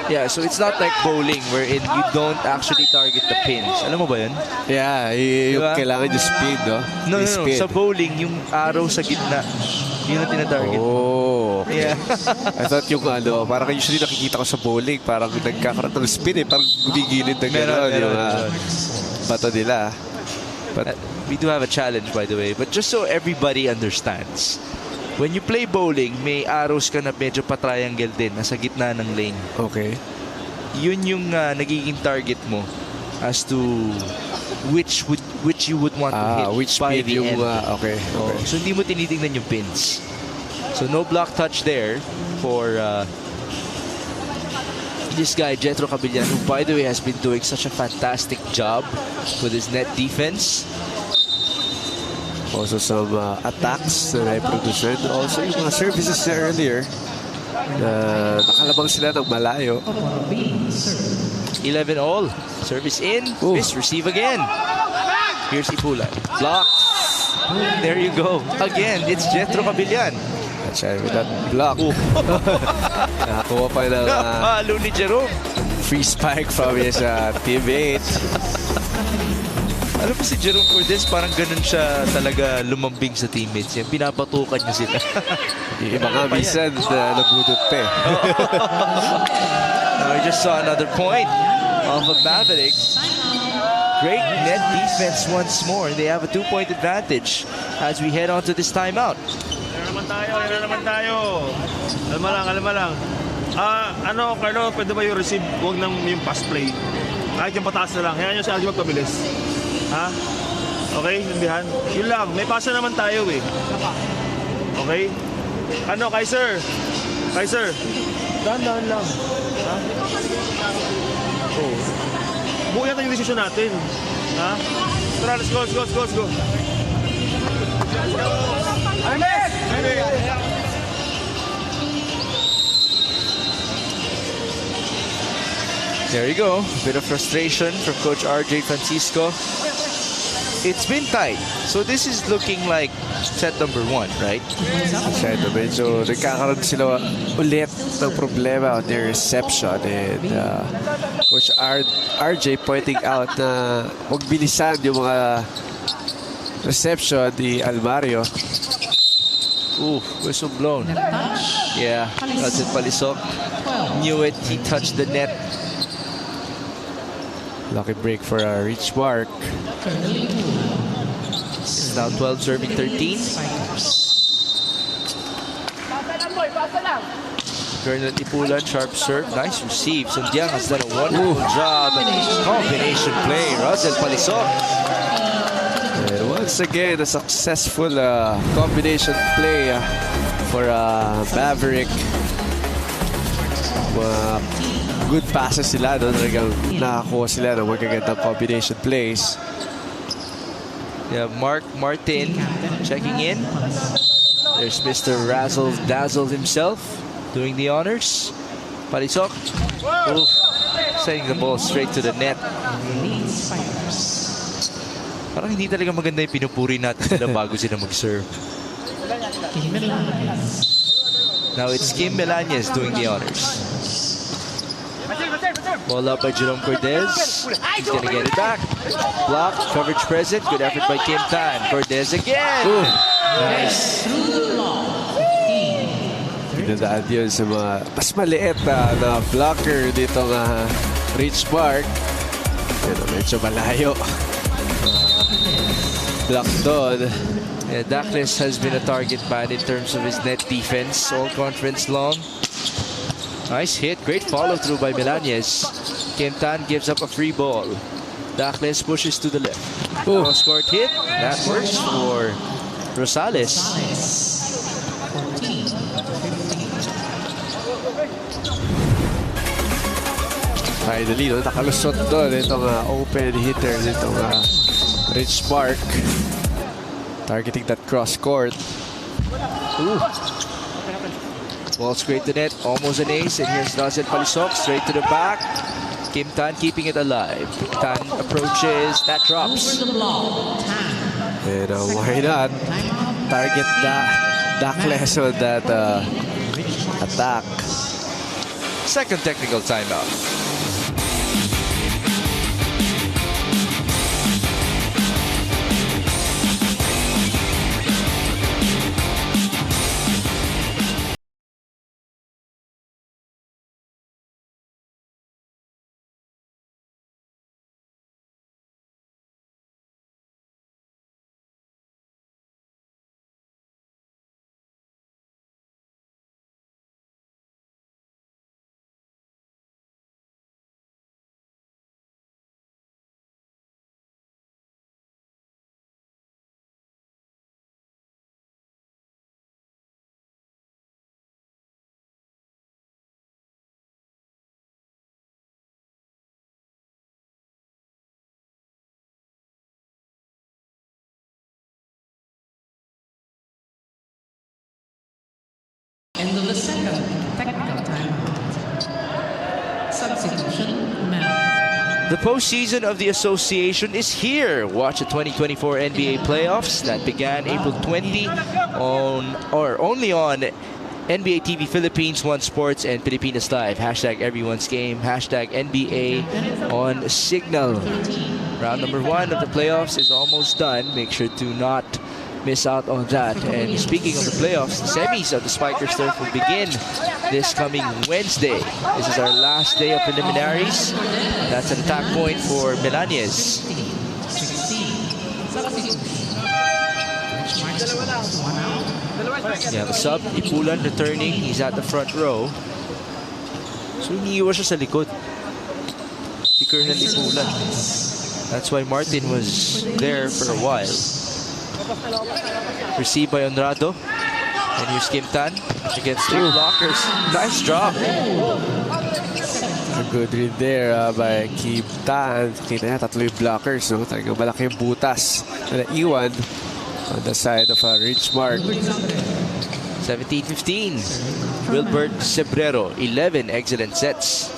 Yeah, so it's not like bowling wherein you don't actually target the pins. Alam mo ba yun? Yeah, yung Diba? kailangan yung speed, no? No. Spin. Sa bowling, yung arrow sa gitna, yun ang tinatarget. Oh, okay. Yeah. I thought yung parang usually nakikita ko sa bowling, parang nagkakaroon ng spin eh, parang gumigilid na gano'n yung bato nila. But We do have a challenge, by the way. But just so everybody understands, when you play bowling, may arrows ka na medyo pa-triangle din, nasa gitna ng lane. okay. Yun yung nagiging target mo as to which you would want to hit Which by speed the yung, end. okay. So hindi mo tinitingnan yung pins. So no block touch there for this guy, Jetro Cabillan, who by the way has been doing such a fantastic job with his net defense. Also some attacks na na-produce. And also yung mga services na earlier na nakalabang sila ng malayo. 11 all. Service in. Miss, receive again. Here's Ipulan. Blocked. There you go. Again, it's Jetro Cabillan. That's right, with that block. Nakakuha pa ng Halo ni Jerome. free spike from his teammate. Alam mo si Jerome Cortez, parang ganun siya talaga lumambing sa teammates niya. Pinapatukan niya sila. Yung iba nga minsan nabudot pa eh. Now we just saw another point of a Maverick. Great net defense once more. They have a 2-point advantage as we head on to this timeout. Yan na naman tayo. Alma lang. Carlo, pwede ba yung receive? Huwag nang yung pass play. Kahit yung pataas na lang. Hayaan nyo si Algie magpabilis. Ha? Okay, nandihan? Yun lang. May pasa naman tayo eh. Okay? Kaiser? Dahan-dahan lang. Ha? Oh. Buo yata yung decision natin. Ha? Tara, let's go. There you go. Bit of frustration from Coach RJ Francisco. It's been tight. So this is looking like set number 1, right? Masyado medyo nagkakaroon sila ulit ng problema on their reception. And Coach RJ pointing out na huwag bilisan yung mga reception ni Almario. Ooh, whistle blown. Yeah, that's it, Palisok. Knew it. He touched the net. Lucky break for Richmarc. It's now 12 serving 13. Colonel Ipulan, sharp serve. Nice receive. Santiago has done a wonderful job. Combination play. Razel Palisok. And once again, a successful combination play for Maverick. Good passes sila. No? Talagang nakakuha sila ng magagandang combination plays. Yeah, Martin checking in. There's Mr. Razzle Dazzle himself doing the honors. Palisok. Oof. Sending the ball straight to the net. Parang hindi talaga maganda yung pinupuri natin sila bago sila mag-serve. Now it's Kim Melanes doing the honors. Ball up by Jerome Cortez. He's gonna get it back. Block, coverage present. Good effort by Kim Tan. Cortez again. Ooh. Nice. Pinadaan yun sa mga mas maliit na blocker dito nga Richmarc. Pero medyo malayo. Block doon. Yeah, Dakles has been a target man in terms of his net defense all conference long. Nice hit. Great follow through by Melanes. Kim Tan gives up a free ball. Dakles pushes to the left. Cross-court hit. That works for Rosales. Finally, no, nakalusot doon itong open hitter nitong Richmarc. Targeting that cross-court. Ball straight to net. Almost an ace. And here's Nazel Palisok. Straight to the back. Kim Tan keeping it alive. Tan approaches. That drops. And why not? Target Dakles on that attack. Second technical timeout. End of the second technical timeout. Substitution, man. The postseason of the association is here. Watch the 2024 NBA playoffs that began April 20 only on NBA TV Philippines, One Sports, and Pilipinas Live. Hashtag everyone's game. Hashtag NBA on Signal. Round number 1 of the playoffs is almost done. Make sure to not miss out on that. And speaking of the playoffs, the semis of the Spikers Turf will begin this coming Wednesday. This is our last day of preliminaries. That's an attack point for Melanes. You have a sub, Ipulan returning. He's at the front row. So iniiwas siya sa likod. Si Colonel Ipulan. That's why Martin was there for a while. Received by Honrado. And here's Kim Tan against two blockers. Nice drop. A good read there by Kim Tan. Kita niya, tatlo yung blockers. No? Talagang malaki yung butas na naiwan on the side of Richmarc. 17-15. Wilbert Cebrero, 11 excellent sets.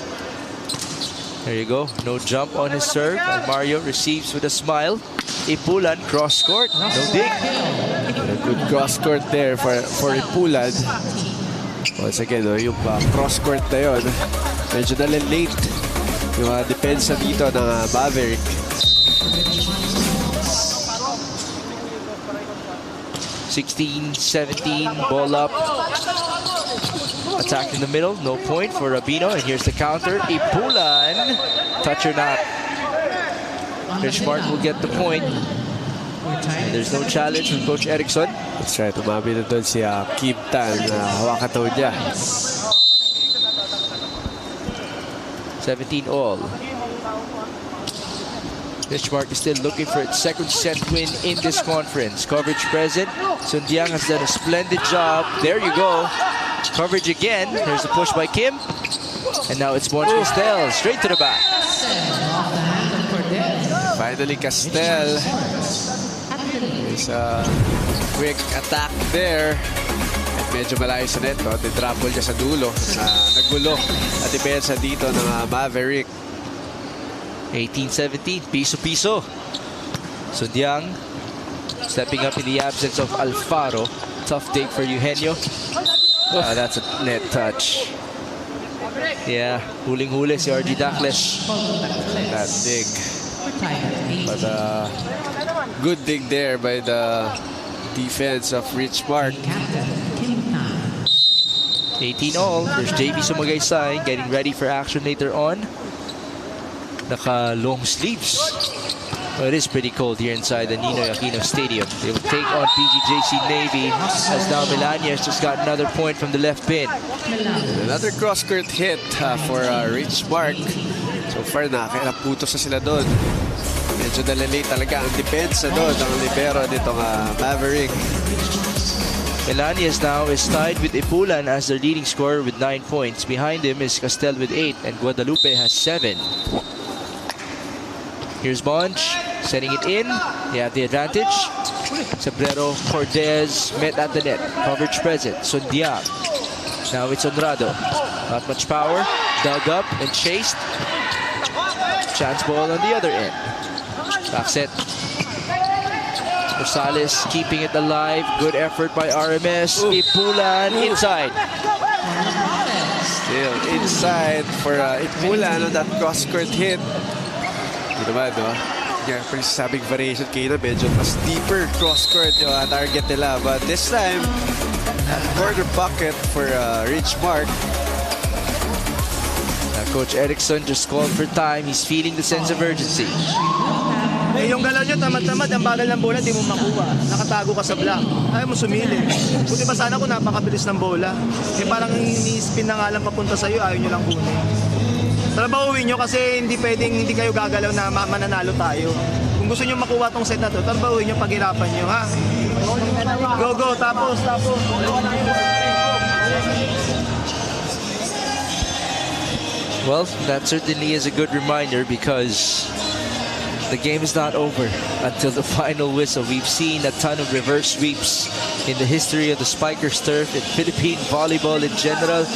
There you go. No jump on his serve. Mario receives with a smile. Ipulan, cross court. No dig. A good cross court there for Ipulan. Once again, no, yung cross court na yun, medyo late yung depensa dito ng Maverick. (16-17) ball up. Attack in the middle. No point for Rabino. And here's the counter. Ipulan. Touch or not. Richmarc will get the point. And there's no challenge from Coach Erickson. That's right. Umabi na doon si Kim Tan. Hawakan daw niya. 17 all. Richmarc is still looking for its second set win in this conference. Coverage present. Sundiang has done a splendid job. There you go. Coverage again. There's a push by Kim. And now it's Monch Castel straight to the back. Finally, Castel. There's a quick attack there. At medyo malayo sa net. No? Di-trample niya sa dulo. Nagulo at depensa dito ng Maverick. 18-17, piso-piso. Sundiang stepping up in the absence of Alfaro. Tough take for Eugenio. That's a net touch. Yeah, huling-huli si RG Dakles. That dig. But good dig there by the defense of Richmarc. 18-all. There's JV Sumagaysay getting ready for action later on. Naka-long sleeves. Well, it is pretty cold here inside the Ninoy Aquino Stadium. They will take on PGJC Navy as now Melanias just got another point from the left pin. Another cross-court hit for Richmarc. So far, nakakailaputos na sila doon. Medyo nalalate talaga ang depensa doon ng libero nitong Maverick. Melanias now is tied with Ipulan as their leading scorer with 9 points. Behind him is Castel with 8 and Guadalupe has 7. Here's Monch setting it in. They have the advantage. Sabrero, Cortez met at the net. Coverage present. Sundiang. Now it's Honrado. Not much power. Dug up and chased. Chance ball on the other end. Back set. Rosales keeping it alive. Good effort by RMS. Ipulan inside. Still inside for Ipulan on that cross-court hit. Ito naman, no? Yeah, sabing variation kayo na medyo mas deeper cross-court yung target nila. But this time, corner bucket for Richmarc. Coach Erickson just called for time. He's feeling the sense of urgency. Yung galaw nyo, tamad-tamad, ang bagal ng bola, di mo makuha. Nakatago ka sa block. Ayaw mo sumili. Buti ba sana kung napakabilis ng bola. Parang ini-spin na nga lang papunta sa'yo, ayaw nyo lang kunin. Trabahuin nyo kasi hindi pwedeng hindi kayo gagalaw na mananalo tayo. Kung gusto nyo makuha tong set na to, trabahuin nyo, paghirapan nyo, ha? Go, tapos. Well, that certainly is a good reminder because the game is not over until the final whistle. We've seen a ton of reverse sweeps in the history of the Spikers turf in Philippine volleyball in general.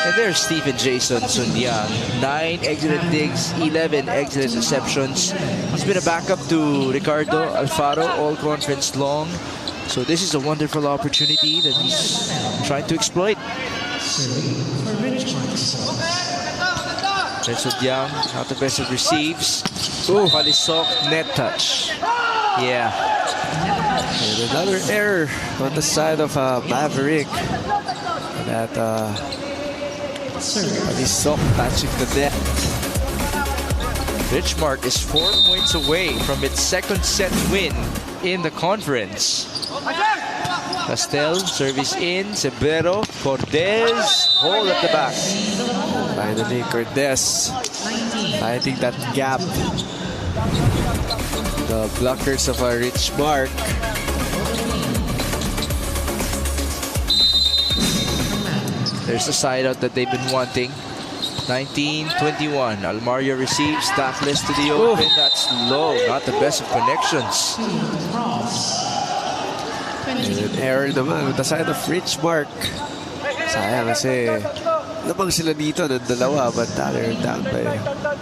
And there's Stephen Jason Sundiang. 9 exited digs, 11 exited receptions. He's been a backup to Ricardo Alfaro all conference long. So this is a wonderful opportunity that he's trying to exploit. There's Sundiang, not the best of receives. Palisok, net touch. Yeah. And another error on the side of Maverick. That Palisok touching the net. Richmarc is 4 points away from its second set win in the conference. Castel, service in, Sabrero, Cortez, hold at the back. Finally, Cortez finding that gap. The blockers of Richmarc. There's the side out that they've been wanting. 19-21. Almario receives. Dakles to the open. That's low. Not the best of connections. And an error naman on the side of Richmarc. Sayang kasi lamang sila dito ng dalawa, but they're down by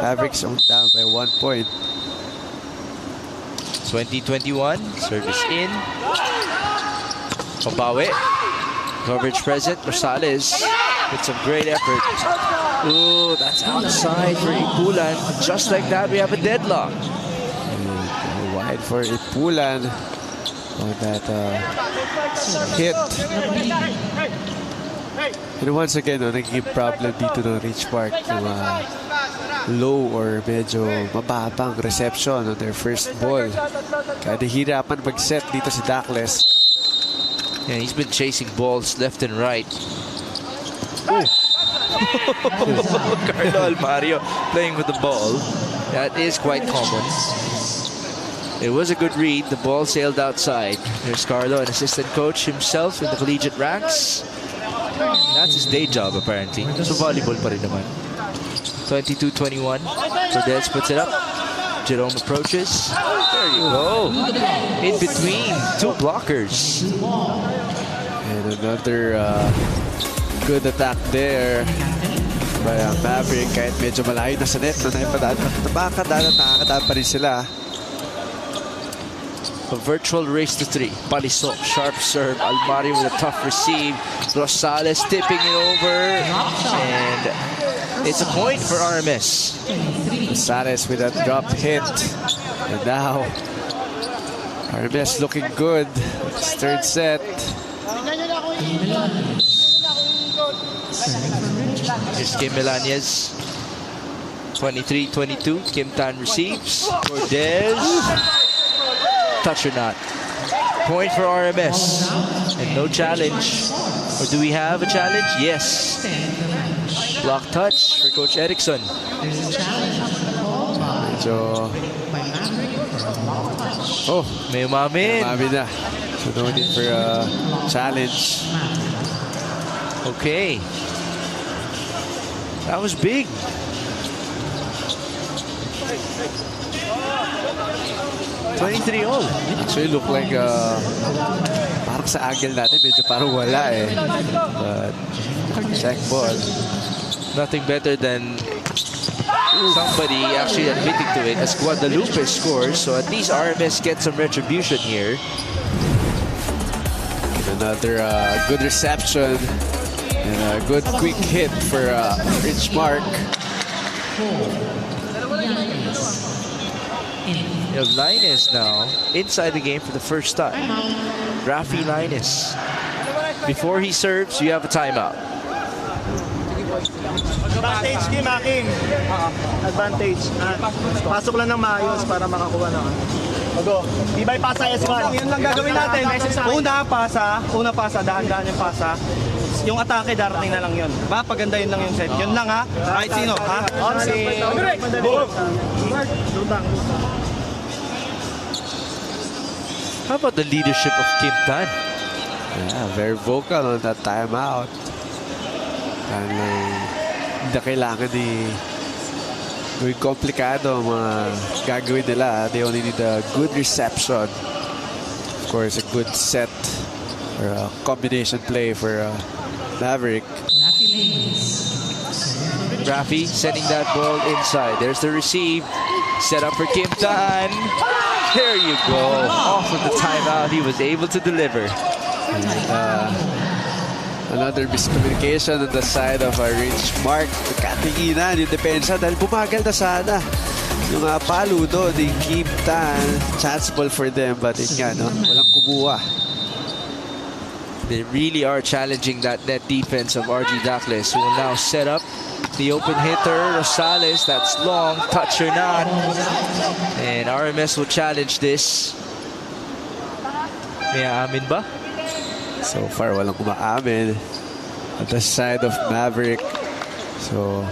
Mavericks down by 1 point. 20-21. Service in. Pampawe. Coverage present. Rosales with some great effort. Ooh, that's outside for Ipulan. Just like that, we have a deadlock. Wide for Ipulan on that hit. And once again, naging problem dito ng Richmarc yung low or medyo mababang reception on their first ball. Kaya nahihirapan mag-set dito si Dakles. Yeah, he's been chasing balls left and right. Carlo Almario playing with the ball. That is quite common. It was a good read. The ball sailed outside. Here's Carlo, an assistant coach himself in the collegiate ranks. That's his day job, apparently. So volleyball pa rin naman. 22-21. Cordes puts it up. Jerome approaches. There you go. In between two blockers. And another good attack there by Maverick. Kahit medyo malayo na sa net, nakakadaan pa rin sila. A virtual race to 3. Palisok, sharp serve. Almario with a tough receive. Rosales tipping it over. And it's a point for RMS. Rosales with a drop hit. And now, RMS looking good. It's third set. Here's Kim Milanez. 23-22. Kim Tan receives. Cordes. Touch or not. Point for RMS. And no challenge. Or do we have a challenge? Yes. Block touch for Coach Erickson. So, may umamin. na. So no need for a challenge. Okay. That was big. Actually look like parang sa angle natin medyo parang wala eh. But check ball. Nothing better than somebody actually admitting to it as Guadalupe scores. So at least RMS gets some retribution here. Another good reception and a good quick hit for Richmarc. You have Linus now inside the game for the first time. Rafi Linus. Before he serves, you have a timeout. Advantage game, Aking. Advantage. Pasok lang ng maayos para makakuha na. Mago. Tibay pasa S1. Yun lang gagawin natin. Una pasa, dahan-dahan yung pasa. Yung atake, darating na lang yun. Paganda yun lang yung set. Yun lang ha. Kahit sino, ha? Lutang. How about the leadership of Kim Tan? Yeah, very vocal on that timeout. Hindi kailangan muy komplikado ang mga gagawin nila. They only need a good reception. Of course, a good set or a combination play for Maverick. Rafi sending that ball inside. There's the receive. Set up for Kim Tan. There you go. Off of the timeout, he was able to deliver. Another miscommunication on the side of Richmarc. Nagkatinginan yung depensa dahil bumagal na sana. Yung palo doon, yung Kim Tan, chance ball for them, but yun nga, no? Walang kumuha. They really are challenging that net defense of RG Dakles, who will now set up the open hitter, Rosales. That's long, touch or not. And RMS will challenge this. May aamin ba? So far, walang umaamin at the side of Maverick. So,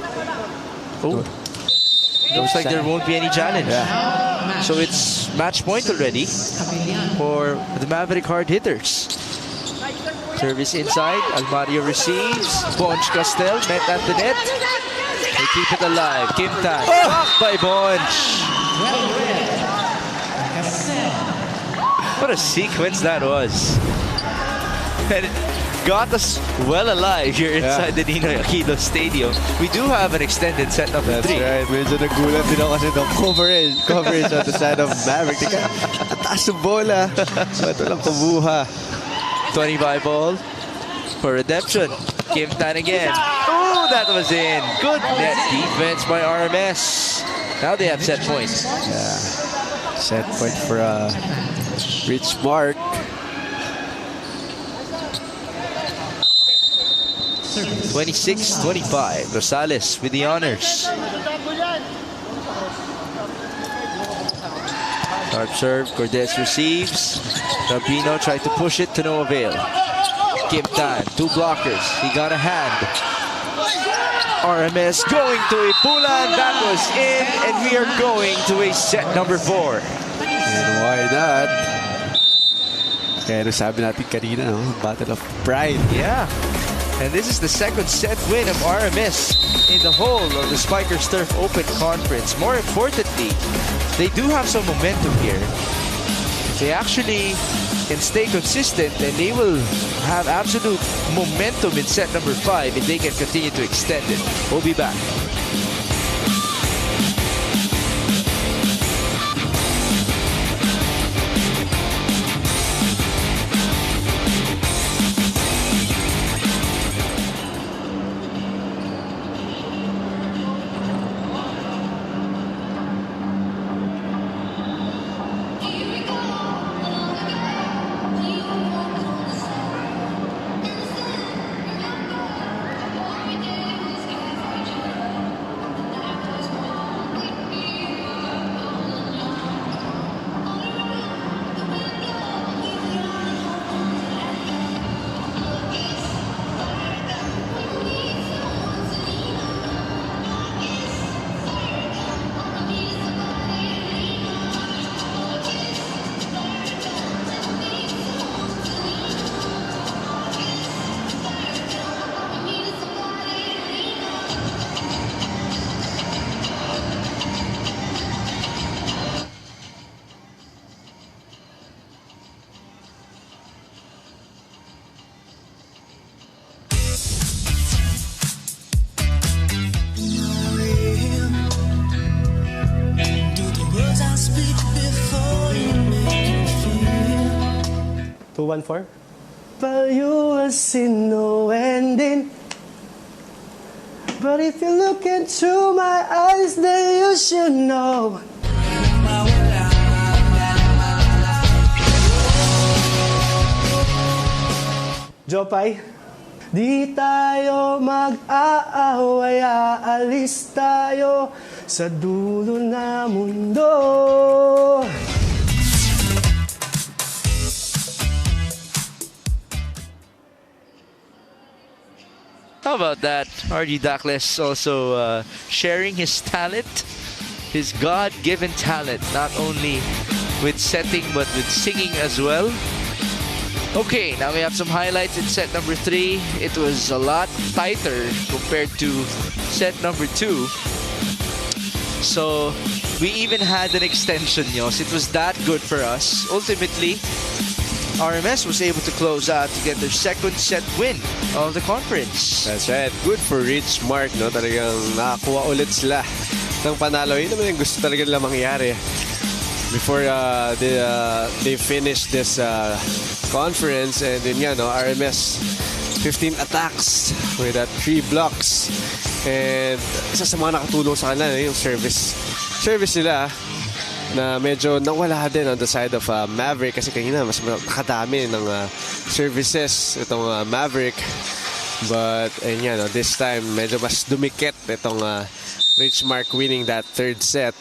looks like there won't be any challenge. Yeah. So it's match point already for the Maverick Hard Hitters. Service inside. Almario receives. Bonch Castel met at the net. They keep it alive. Kim Tan. Blocked by Bonch. What a sequence that was. And it got us well alive here inside the Ninoy Aquino Stadium. We do have an extended set of 3. That's right. Medyo nagulat din ako kasi ng coverage on the side of Maverick. Taas ng bola. But walang kumuha. 25 ball for redemption. Kim Tan again. Oh, that was in. Good net defense by RMS. Now they have set points. Yeah. Set point for Richmarc. 26-25. Rosales with the honors. Sharp serve. Cordes receives. Rabino tried to push it to no avail. Kim Tan, 2 blockers. He got a hand. RMS going to Ipulan. That was in, and we are going to a set number 4. And why not? Kaya sabi natin kanina, no? Battle of Pride. Yeah. And this is the second set win of RMS in the whole of the Spikers Turf Open Conference. More importantly, they do have some momentum here. They actually can stay consistent and they will have absolute momentum in set number 5 if they can continue to extend it. We'll be back. $214. But you will see no ending. But if you look into my eyes, then you should know. Jopay, di tayo mag-aaway, aalis tayo sa dulo na mundo. How about that? RG Dakles also sharing his talent, his God-given talent, not only with setting but with singing as well. Okay, now we have some highlights in set number 3. It was a lot tighter compared to set number 2. So we even had an extension, Yos. It was that good for us. Ultimately, RMS was able to close out to get their second set win of the conference. That's right. Good for Richmarc, no? Talagang nakakuha ulit sila ng panalo. Yun naman yung gusto talaga nila mangyari before they finish this conference. And then nga, no, RMS 15 attacks with 3 blocks. And isa sa mga nakatulong sa kanila yung service nila na medyo nawala din on the side of Maverick kasi kanina mas nakadami ng services itong Maverick. But ayun nga, no, this time medyo mas dumikit itong Richmarc winning that third set.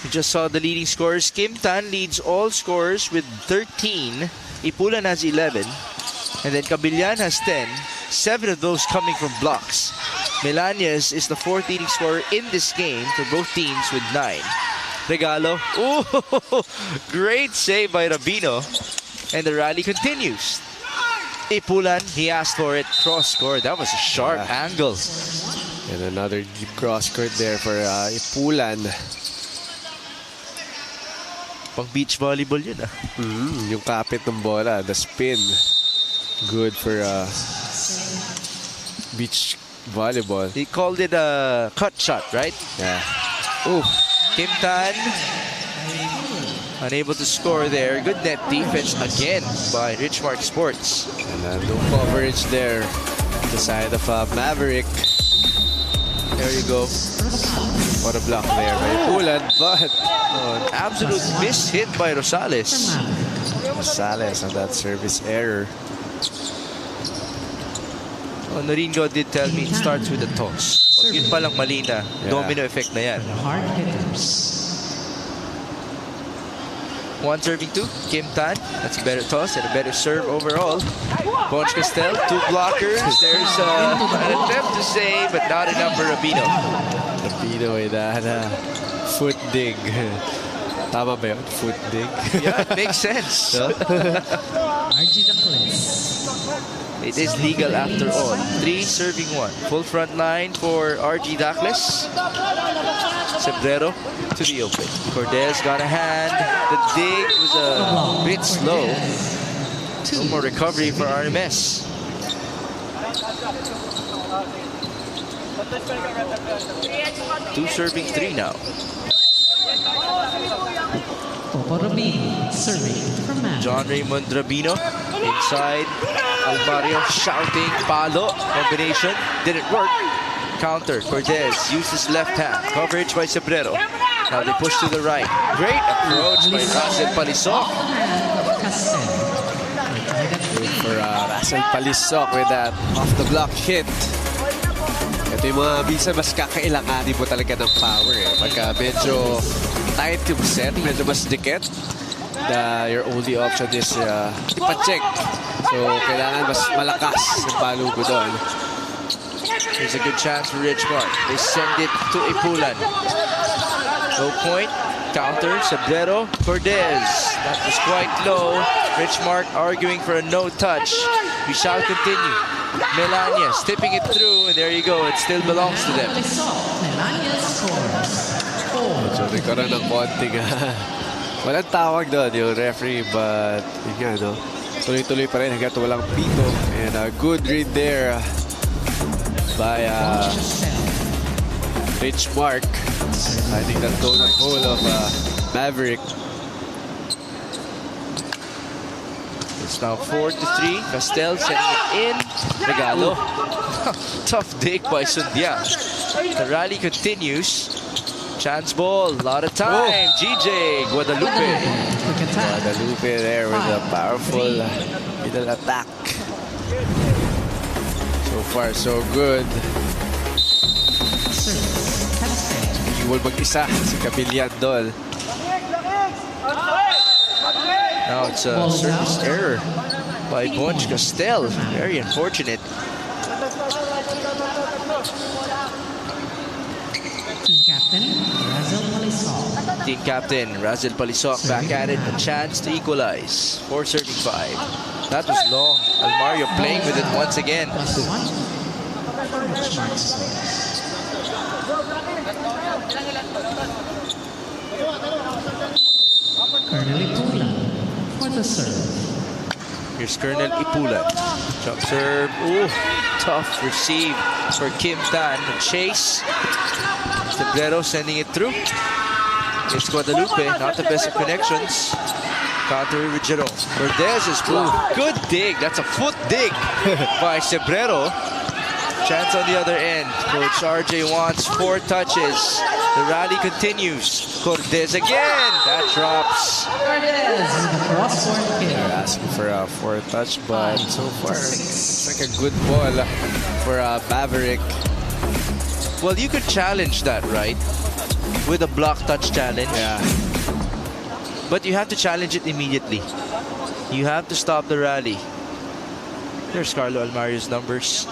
We just saw the leading scorers. Kim Tan leads all scorers with 13. Ipulan has 11. And then Cabillan has 10. 7 of those coming from blocks. Melanias is the 4th leading scorer in this game for both teams with 9. Regalo. Ooh, great save by Rabino. And the rally continues. Ipulan, he asked for it. Cross court. That was a sharp angle. And another deep cross court there for Ipulan. Pang beach volleyball yun Yung kapit ng bola, the spin. Good for beach volleyball. He called it a cut shot, right? Yeah. Ooh. Kim Tan unable to score there. Good net defense again by Richmarc Sports. And no coverage there on the side of Maverick. There you go. What a block there by Ipulan, but an absolute miss hit by Rosales. Rosales on that service error. Noringo did tell me it starts with a toss. Pag yun palang mali na, domino effect na yan. Hard hitters. One serving two. Kim Tan. That's a better toss and a better serve overall. Ponch Castel, 2 blockers. There's an attempt to save, but not enough for Rabino. Rabino with that foot dig. Tama ba yun? Foot dig? Yeah, it makes sense. RG Dacles. It is legal after all. 3 serving 1. Full front line for RG Dacles. Cebrero to the open. Cordes got a hand. The dig was a bit slow. No more recovery for RMS. Two serving 3 now. Popo Rabino serving from Maverick. John Raymond Rabino inside. Almario shouting. Palo. Combination. Didn't work. Counter. Cordes uses left hand. Coverage by Cebrero. Now they push to the right. Great approach by Russell Palisok. For Russell Palisok with that off-the-block hit. Ito yung mga minsan mas kakailanganin mo talaga ng power. Pagka medyo tight yung set, medyo mas dikit, your only option is ipacheck. So, kailangan mas malakas yung palo ko doon. Here's a good chance for Richmarc. They send it to Ipulan. Low point. Counter. Cebrero. Cordes. That was quite low. Richmarc arguing for a no touch. We shall continue. Melania tipping it through. And there you go. It still belongs to them. Melania scores. 4. So, nagkaroon ng konting walang tawag doon yung referee, but yun nga, no? Tuloy-tuloy pa rin hanggang walang pito. And a good read there by Richmarc. I think that donut hole of Maverick. It's now 4-3. Castel sending it in. Regalo. Tough dig by Sundia. The rally continues. Chance ball. A lot of time. GJ Guadalupe. Guadalupe there with a powerful middle attack. So far, so good. Iwal mag-isa si Camillian Dol. Now it's a service error by Ponch Castel. Very unfortunate. Team captain, Razel Palisok. Team captain Razel Palisok back at it. A chance to equalize. 4:35. That was long. Almario playing with it once again. +1 for Richmarc Sports. Colonel Ipulan for the serve. Here's Colonel Ipulan. Jump serve. Ooh, tough receive for Kim Tan. Chase. Cebrero sending it through. It's Guadalupe. Not the best of connections. Counter with Jerome. Cordes is blocked. Good dig. That's a foot dig by Cebrero. Chance on the other end. Coach RJ wants 4 touches. The rally continues. Cordes again. That drops. Cordes with the cross-court kill. They're asking for a 4 touch, but so far it's like a good ball for Maverick. Well, you could challenge that, right? With a block touch challenge. Yeah. But you have to challenge it immediately. You have to stop the rally. There's Carlo Almario's numbers.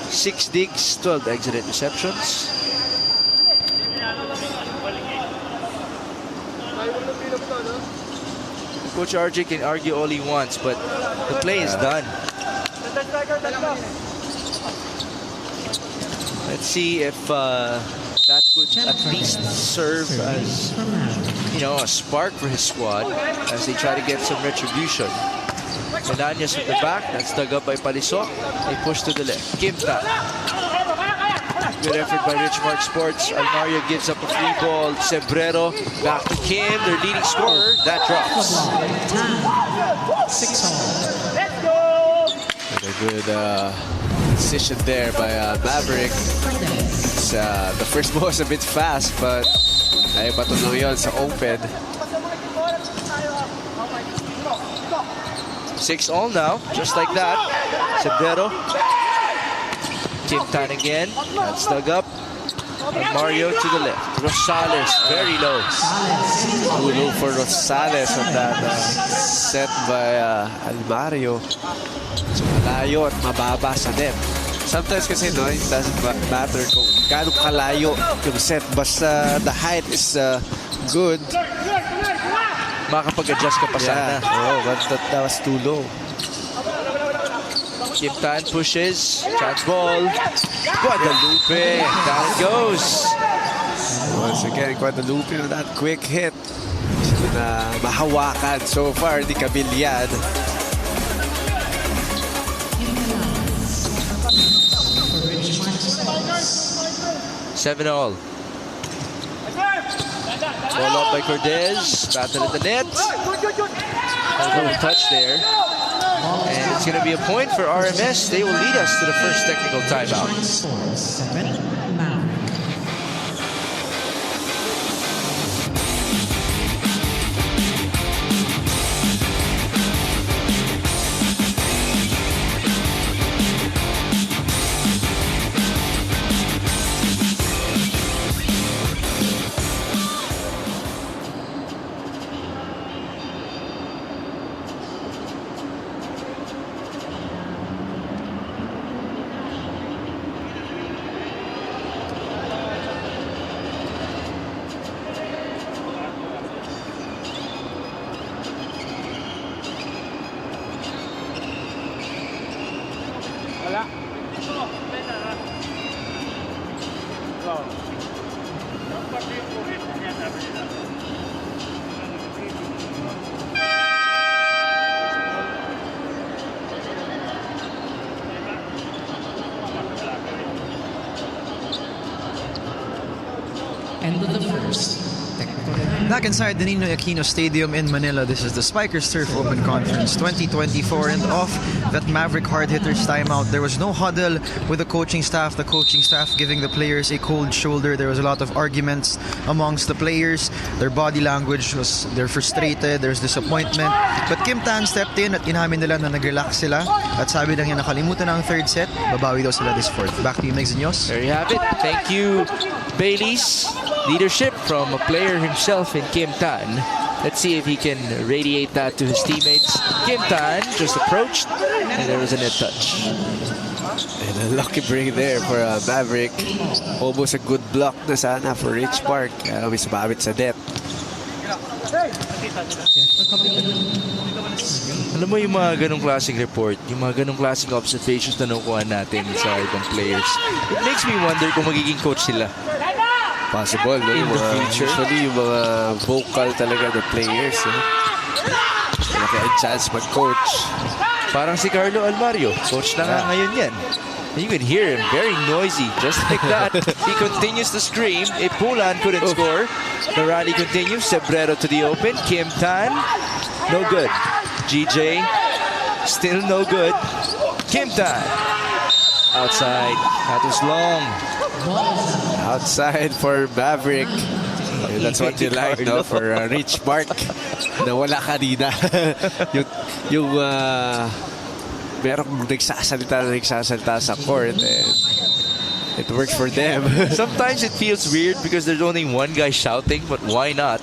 6 digs, 12 exited receptions. Coach RJ can argue all he wants, but the play is done. Let's see if that could at least serve as, you know, a spark for his squad as they try to get some retribution. Melanias with the back. That's dug up by Palisok. They push to the left. Kim Tan. Good effort by Richmarc Sports. Almario gives up a free ball. Cebrero back to Kim. Their leading scorer. That drops. 6-all. And a good decision there by Maverick. The first ball was a bit fast, but naibato lang yun sa open. 6-all now, just like that. Cebrero. Kim Tan again. That's dug up. Mario to the left. Rosales, very low. Too low for Rosales on that set by Almario. So malayo at mababa sa net. Sometimes kasi no, it doesn't matter kung gaano kalayo yung set. Basta the height is good. Makakapag-adjust ka pa sana. Oh, but that was too low. Kim Tan pushes. Chance ball. Guadalupe. Down it goes. Once again, Guadalupe with that quick hit. Na mahawakan so far, di kabilyan. 7-all. Ball up by Cortez. Battle at the net. A little touch there. And it's going to be a point for RMS. They will lead us to the first technical timeout. 7 Maverick. End of the first. Back inside the Ninoy Aquino Stadium in Manila, this is the Spikers Turf Open Conference 2024, and off that Maverick Hard Hitters timeout, there was no huddle with the coaching staff. The coaching staff giving the players a cold shoulder. There was a lot of arguments amongst the players. Their body language was, they're frustrated, there's disappointment. But Kim Tan stepped in at inamin nila na nag-relax sila. At sabi lang niya nakalimutan na ang third set, babawi daw sila this fourth. Back to you, Megs and Yos. There you have it. Thank you, Bailey's leadership from a player himself in Kim Tan. Let's see if he can radiate that to his teammates. Kim Tan just approached, and there was a net touch. And a lucky break there for Maverick. Almost a good block na sana for Richmarc. May sumabit sa net. Alam mo yung mga ganong klaseng report, yung mga ganong klaseng observations na nakuha natin sa ibang players. It makes me wonder kung magiging coach sila. Possible, no? In the future. Usually, yung mga vocal talaga the players. Malaki ang chance mag-coach. Parang si Carlo Almario. Coach na nga ngayon yan. You can hear him, very noisy, just like that. He continues to scream. Ipulan couldn't score. The rally continues. Cebrero to the open. Kim Tan, no good. GJ, still no good. Kim Tan, outside. That was long. Outside for Maverick. That's what you like, no? For Richmarc na wala kanina. yung merong nagsasalita sa court, and it works for them. Sometimes it feels weird because there's only one guy shouting, but why not?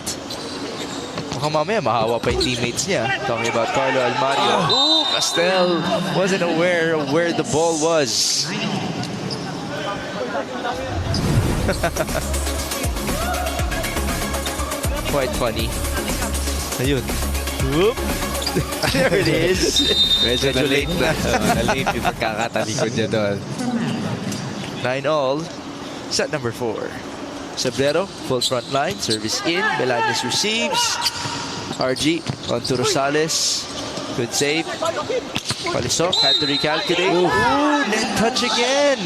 Baka mamaya mahawa pa yung teammates niya. Talking about Carlo Almario. Ooh, Castel wasn't aware of where the ball was. Quite funny. Ayun. Whoop. There it is. Medyo na-late na. Na-late yung pagkakatalikod niya doon. 9-all. Set number 4. Cebrero, full front line. Service in. Belaños receives. RG onto Rosales. Good save. Palisok had to recalculate. Ooh, net touch again.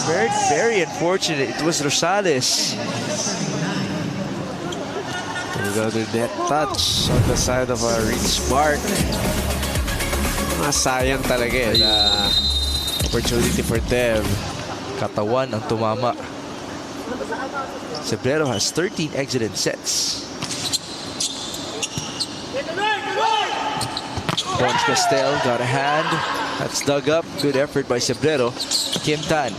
Very, very unfortunate. It was Rosales. Another net touch on the side of Richmarc. Masayang talaga eh. Opportunity for them. Katawan ang tumama. Cebrero has 13 exit sets. Ponch Castel got a hand. That's dug up. Good effort by Cebrero. Kim Tan.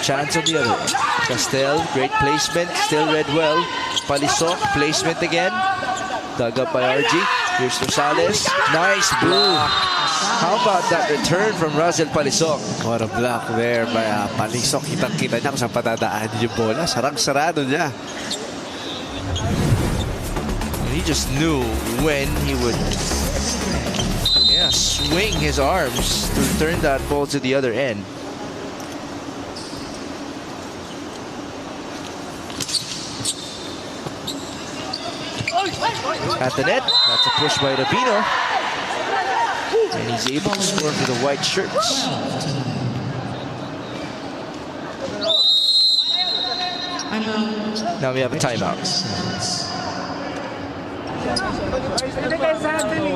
chance on the other end. Castel, great placement, still read well. Palisok, placement again. Dug up by RG. Here's Rosales. Nice block. How about that return from Russell Palisok? What a block there by Palisok. Kitang-kita niya kung saan patadaan yung bola. Sarang-sarado niya. He just knew when he would swing his arms to turn that ball to the other end. At the net, that's a push by Rabino. And he's able to score for the white shirts. Now we have a timeout.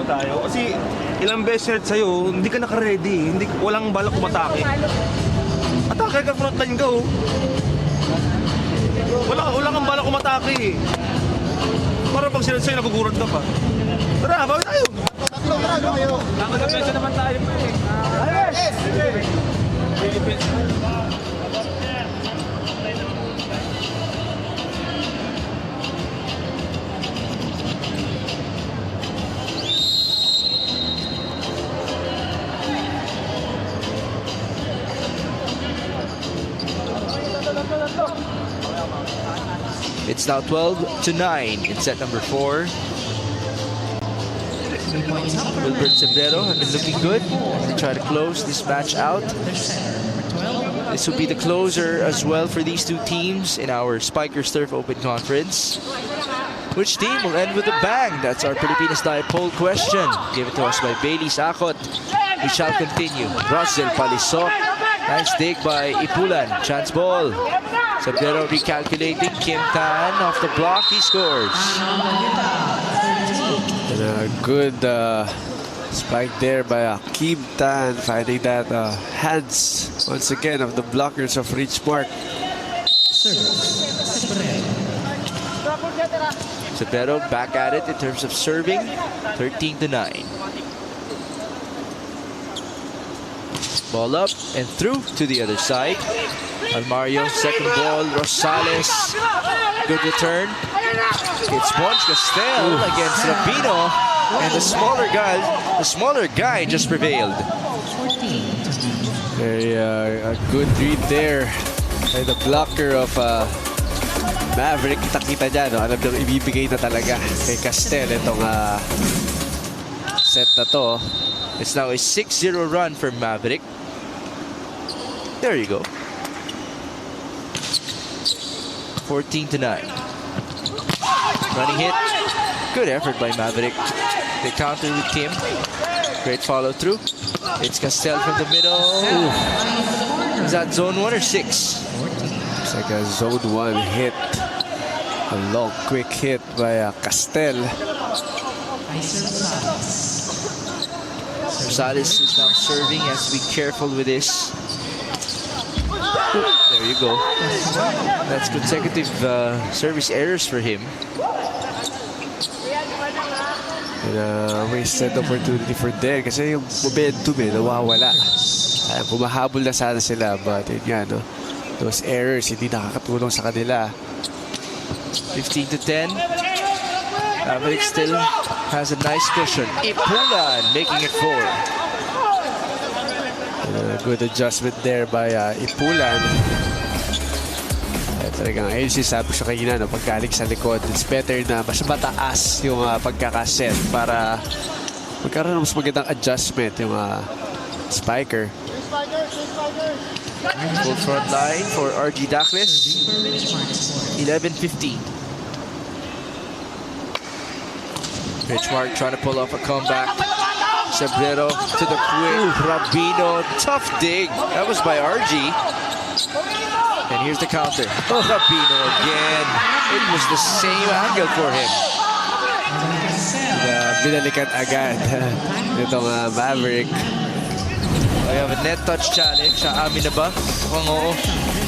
Tayo. Kasi ilang beses sa'yo, hindi ka naka-ready. Walang balak umatake. Atake ka, frontline ka, oh. Wala kang balak umatake, eh. Para pag sila sa'yo, nagugurat ka pa. Tara, bawi tayo. Nakagapesa naman tayo pa, eh. It's now 12-9 in set number 4. Wilbert Sombrero have been looking good as they try to close this match out. This will be the closer as well for these two teams in our Spikers Turf Open Conference. Which team will end with a bang? That's our Pilipinas Tayo poll question. Given to us by Bailey Sakot. We shall continue. Russell Palisok. Nice dig by Ipulan. Chance ball. Sombrero recalculating. Kim Tan off the block. He scores. And a good spike there by Kim Tan, finding that hands once again of the blockers of Richmarc. Sombrero back at it in terms of serving. 13-9. Ball up and through to the other side. Almario, second ball. Rosales, good return. It's Ponch Castel against Rabino, and the smaller guy just prevailed. Very a good read there by the blocker of Maverick. Kita-kita niya, no? Alam nyo, ibibigay na talaga kay Castel itong set na to. It's now a 6-0 run for Maverick. There you go. 14-9. Running hit. Good effort by Maverick. They counter with Kim. Great follow through. It's Castel from the middle. Ooh. Is that zone 1 or 6? It's like a zone 1 hit. A long, quick hit by Castel. Rosales is now serving. He has to be careful with this. There you go. That's consecutive service errors for him. And wasted opportunity for them kasi yung momentum nawawala. Pumahabol na sana sila, but yun nga, no? Those errors hindi nakakatulong sa kanila. 15-10. Maverick still has a nice cushion. Ipulan making it 4. Good adjustment there by Ipulan. Talagang ayun sabi ko kanina, no, pagkaling sa likod, it's better na mas mataas yung pagkakaset para magkaroon ng mas magandang adjustment yung spiker. Full front line for RG Dakles. 11-15. Richmarc trying to pull off a comeback. Sombrero to the quick. Rabino, tough dig. That was by RG. And here's the counter. Oh, Rabino again. It was the same angle for him. Binalikan agad itong Maverick. We have a net touch challenge. Amin na ba? Mukhang oo.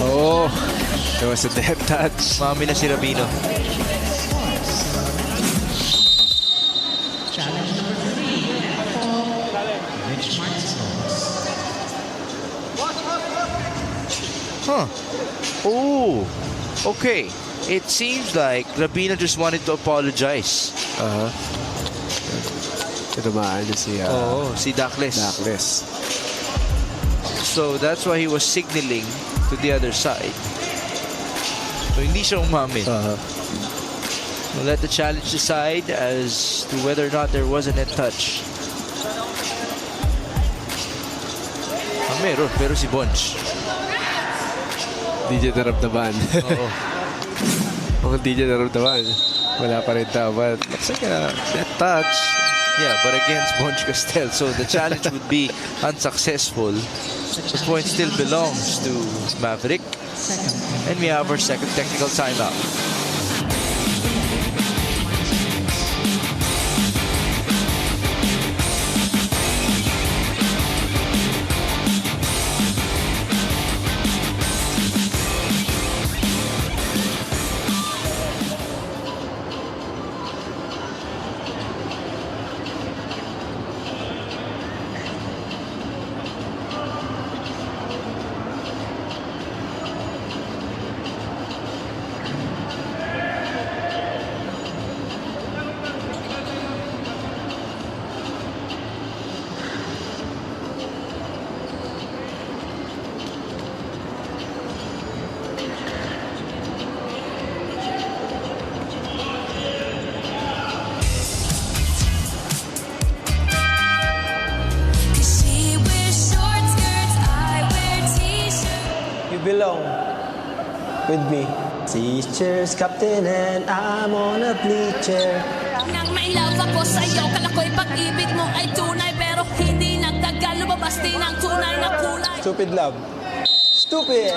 Oh, there was a net touch. Mami na si Rabino. Challenge number 3. Richmarc Sports. Huh. Oh, okay. It seems like Rabina just wanted to apologize. Tinamaan niya Si Dakles. Dakles. So that's why he was signaling to the other side. So hindi siya umamin. We'll let the challenge decide as to whether or not there was a net touch. Meron, pero si Bonch. Hindi niya naramdaman. Oo. Kung hindi niya naramdaman, wala pa rin daw. But looks like a net touch. Yeah, but against Bonch Castel. So the challenge would be unsuccessful. The point still belongs to Maverick. And we have our second technical timeout. Belong with me. Teachers, captain, and I'm on a bleacher. Nang may love ako sa'yo, kala ko'y pag-ibig mo ay tunay, pero hindi nagtagal, lumabas din ang tunay na kulay. Stupid love. Stupid!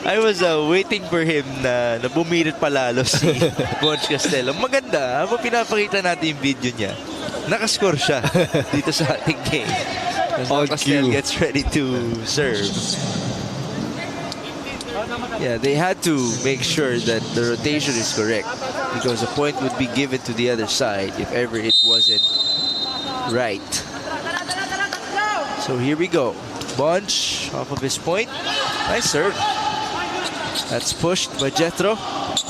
I was waiting for him na bumirit palalo si Bonch Castel. Ang maganda, habang pinapakita natin yung video niya, nakascore siya dito sa ating game. As Castel gets ready to serve. Yeah, they had to make sure that the rotation is correct because a point would be given to the other side if ever it wasn't right. So here we go. Bonch off of his point. Nice serve. That's pushed by Jethro.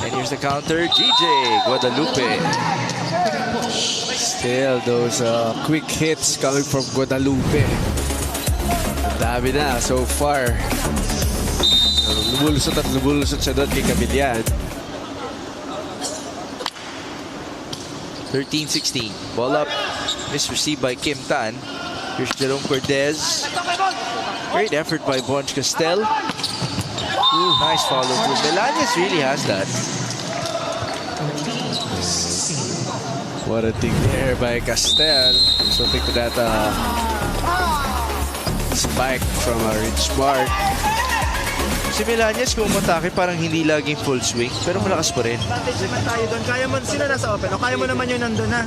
And here's the counter. GJ Guadalupe. Still those quick hits coming from Guadalupe. Ang dami na so far. Lumulusot at lumulusot siya doon kay Camillan. 13-16. Ball up. Misreceived by Kim Tan. Here's Jerome Cortez. Great effort by Bonch Castel. Ooh, nice follow through. Melanias really has that. What a thing there by Castel. Something to that spike from Richmarc. Si Melanias kung umatake parang hindi laging full swing pero malakas pa rin. Advantage naman tayo doon. Kaya mo sila nasa open. O kaya mo naman yun nandun ha.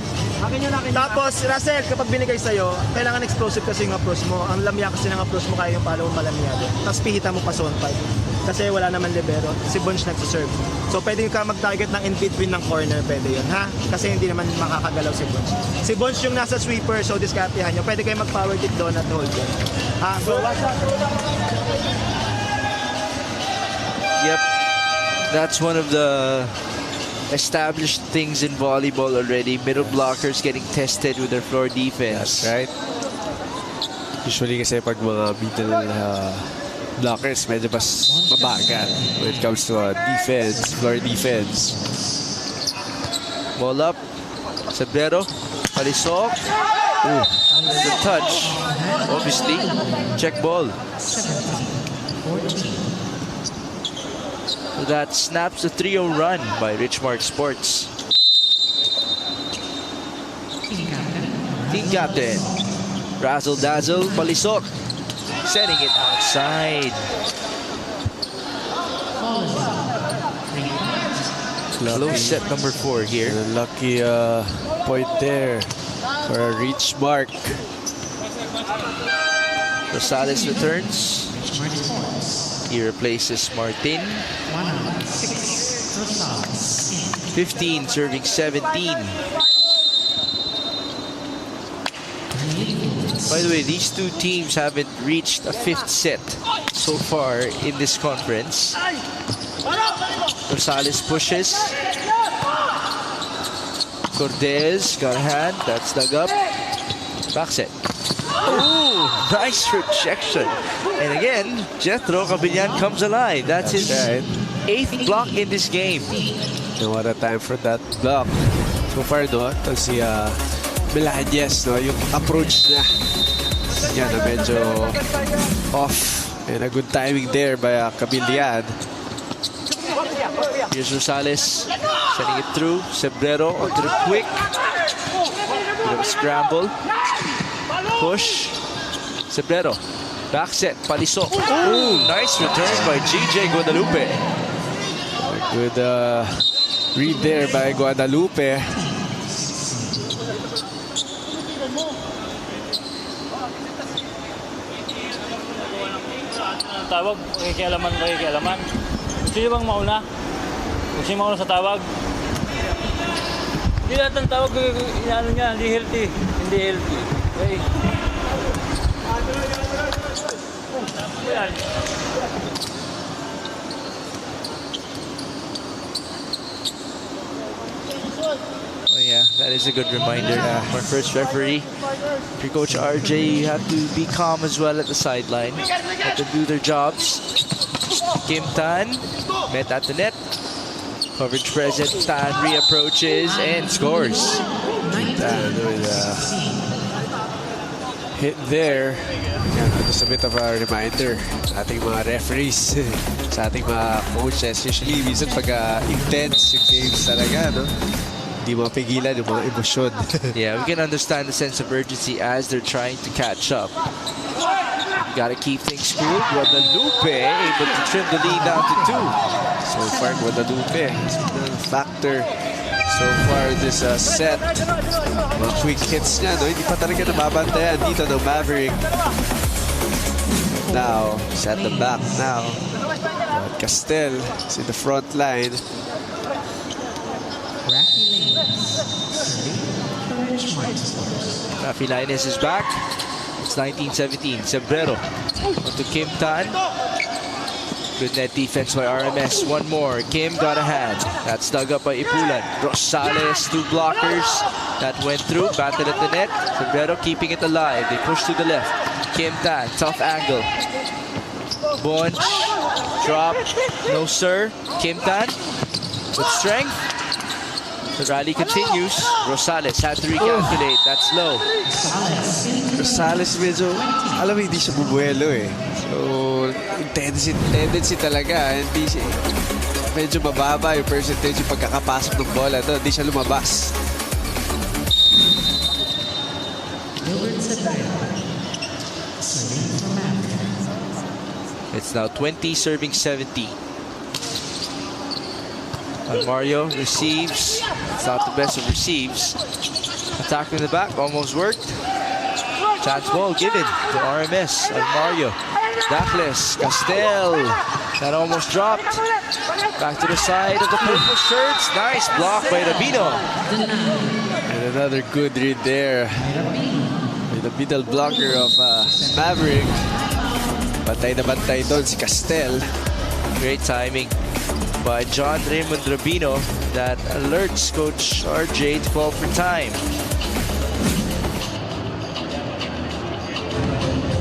Tapos Russell, kapag binigay sa'yo, kailangan explosive kasi yung approach mo. Ang lamya kasi ng approach mo kaya yung palo mo malamya doon. Tapos pihita mo pa zone 5. Kasi wala naman libero. Si Bonch nagsiserve. So pwede ka mag-target ng in-between ng corner. Pwede yun ha. Kasi hindi naman makakagalaw si Bonch. Si Bonch yung nasa sweeper so diskartehan nyo. Pwede kayo mag-power kick doon at hold yun. Ha? So watch out. Yep. That's one of the established things in volleyball already. Middle blockers getting tested with their floor defense. Right? Usually kasi pag mga middle blockers, medyo mas mabagal when it comes to defense, floor defense. Ball up. Sabrero. Palisok. Ooh. The touch. Obviously. Check ball. So that snaps the 3-0 run by Richmarc Sports. Team captain. Razzle dazzle. Palisok. Setting it outside. Close set number 4 here. Lucky point there for Richmarc. Rosales returns. He replaces Martin. 15 serving 17. By the way, these two teams haven't reached a fifth set so far in this conference. Rosales pushes. Cortez got a hand. That's dug up. Back set. Ooh, nice rejection. And again, Jethro Cabillan comes alive. That's his eighth block in this game. And what a time for that block. So far, no, ito si Milajes, no, yung approach niya. Yan, na medyo off. And a good timing there by Cabillan. Here's Rosales sending it through. Cebrero onto the quick. Bit of a scramble. Push. Cebrero. Back set. Paliso. Ooh, nice return by GJ Guadalupe. Good read there by Guadalupe. Tawag, kikialaman. Gusto niyo bang mauna? Gusto niyo mauna sa tawag? Hindi lahat ng tawag, ano niya, hindi healthy. Okay. Oh yeah, that is a good reminder. Our first referee. If you're Coach RJ, you have to be calm as well at the sideline. Let them do their jobs. Kim Tan met at the net. Coverage present. Tan reapproaches and scores. Tan with a hit there. Yan, just a bit of a reminder sa ating mga referees, sa ating mga coaches. Usually, minsan pag intense yung games talaga, no? Hindi mapigilan yung mga emosyon. Yeah, we can understand the sense of urgency as they're trying to catch up. You gotta keep things cool. Guadalupe able to trim the lead down to 2. So far, Guadalupe the factor so far this set. Mga quick hits niya, no? Hindi pa talaga nababantayan dito ng Maverick. Now, he's at the back now. Castel is in the front line. Rafi Lainez is back. It's 19-17. Cebrero onto Kim Tan. Good net defense by RMS. One more. Kim got a hand. That's dug up by Ipulan. Rosales, 2 blockers. That went through. Batted at the net. Cebrero keeping it alive. They push to the left. Kim Tan, tough angle. Bunch. Drop. No sir. Kim Tan with strength. The rally continues. Rosales had to recalculate. That's low. Rosales medyo, alam mo, hindi siya bubuelo eh. So, tendency talaga. Hindi siya, medyo mababa yung percentage yung pagkakapasok ng bola. Hindi siya lumabas. It's now 20 serving 17. Mario receives. It's not the best of receives. Attack in the back, almost worked. Chance ball given to RMS. Mario. Dakles. Castel. That almost dropped. Back to the side of the purple shirts. Nice block by Rabino. And another good read there. With the middle blocker of Maverick. Bantay na bantay doon si Castel. Great timing by John Raymond Rabino that alerts Coach RJ to call for time.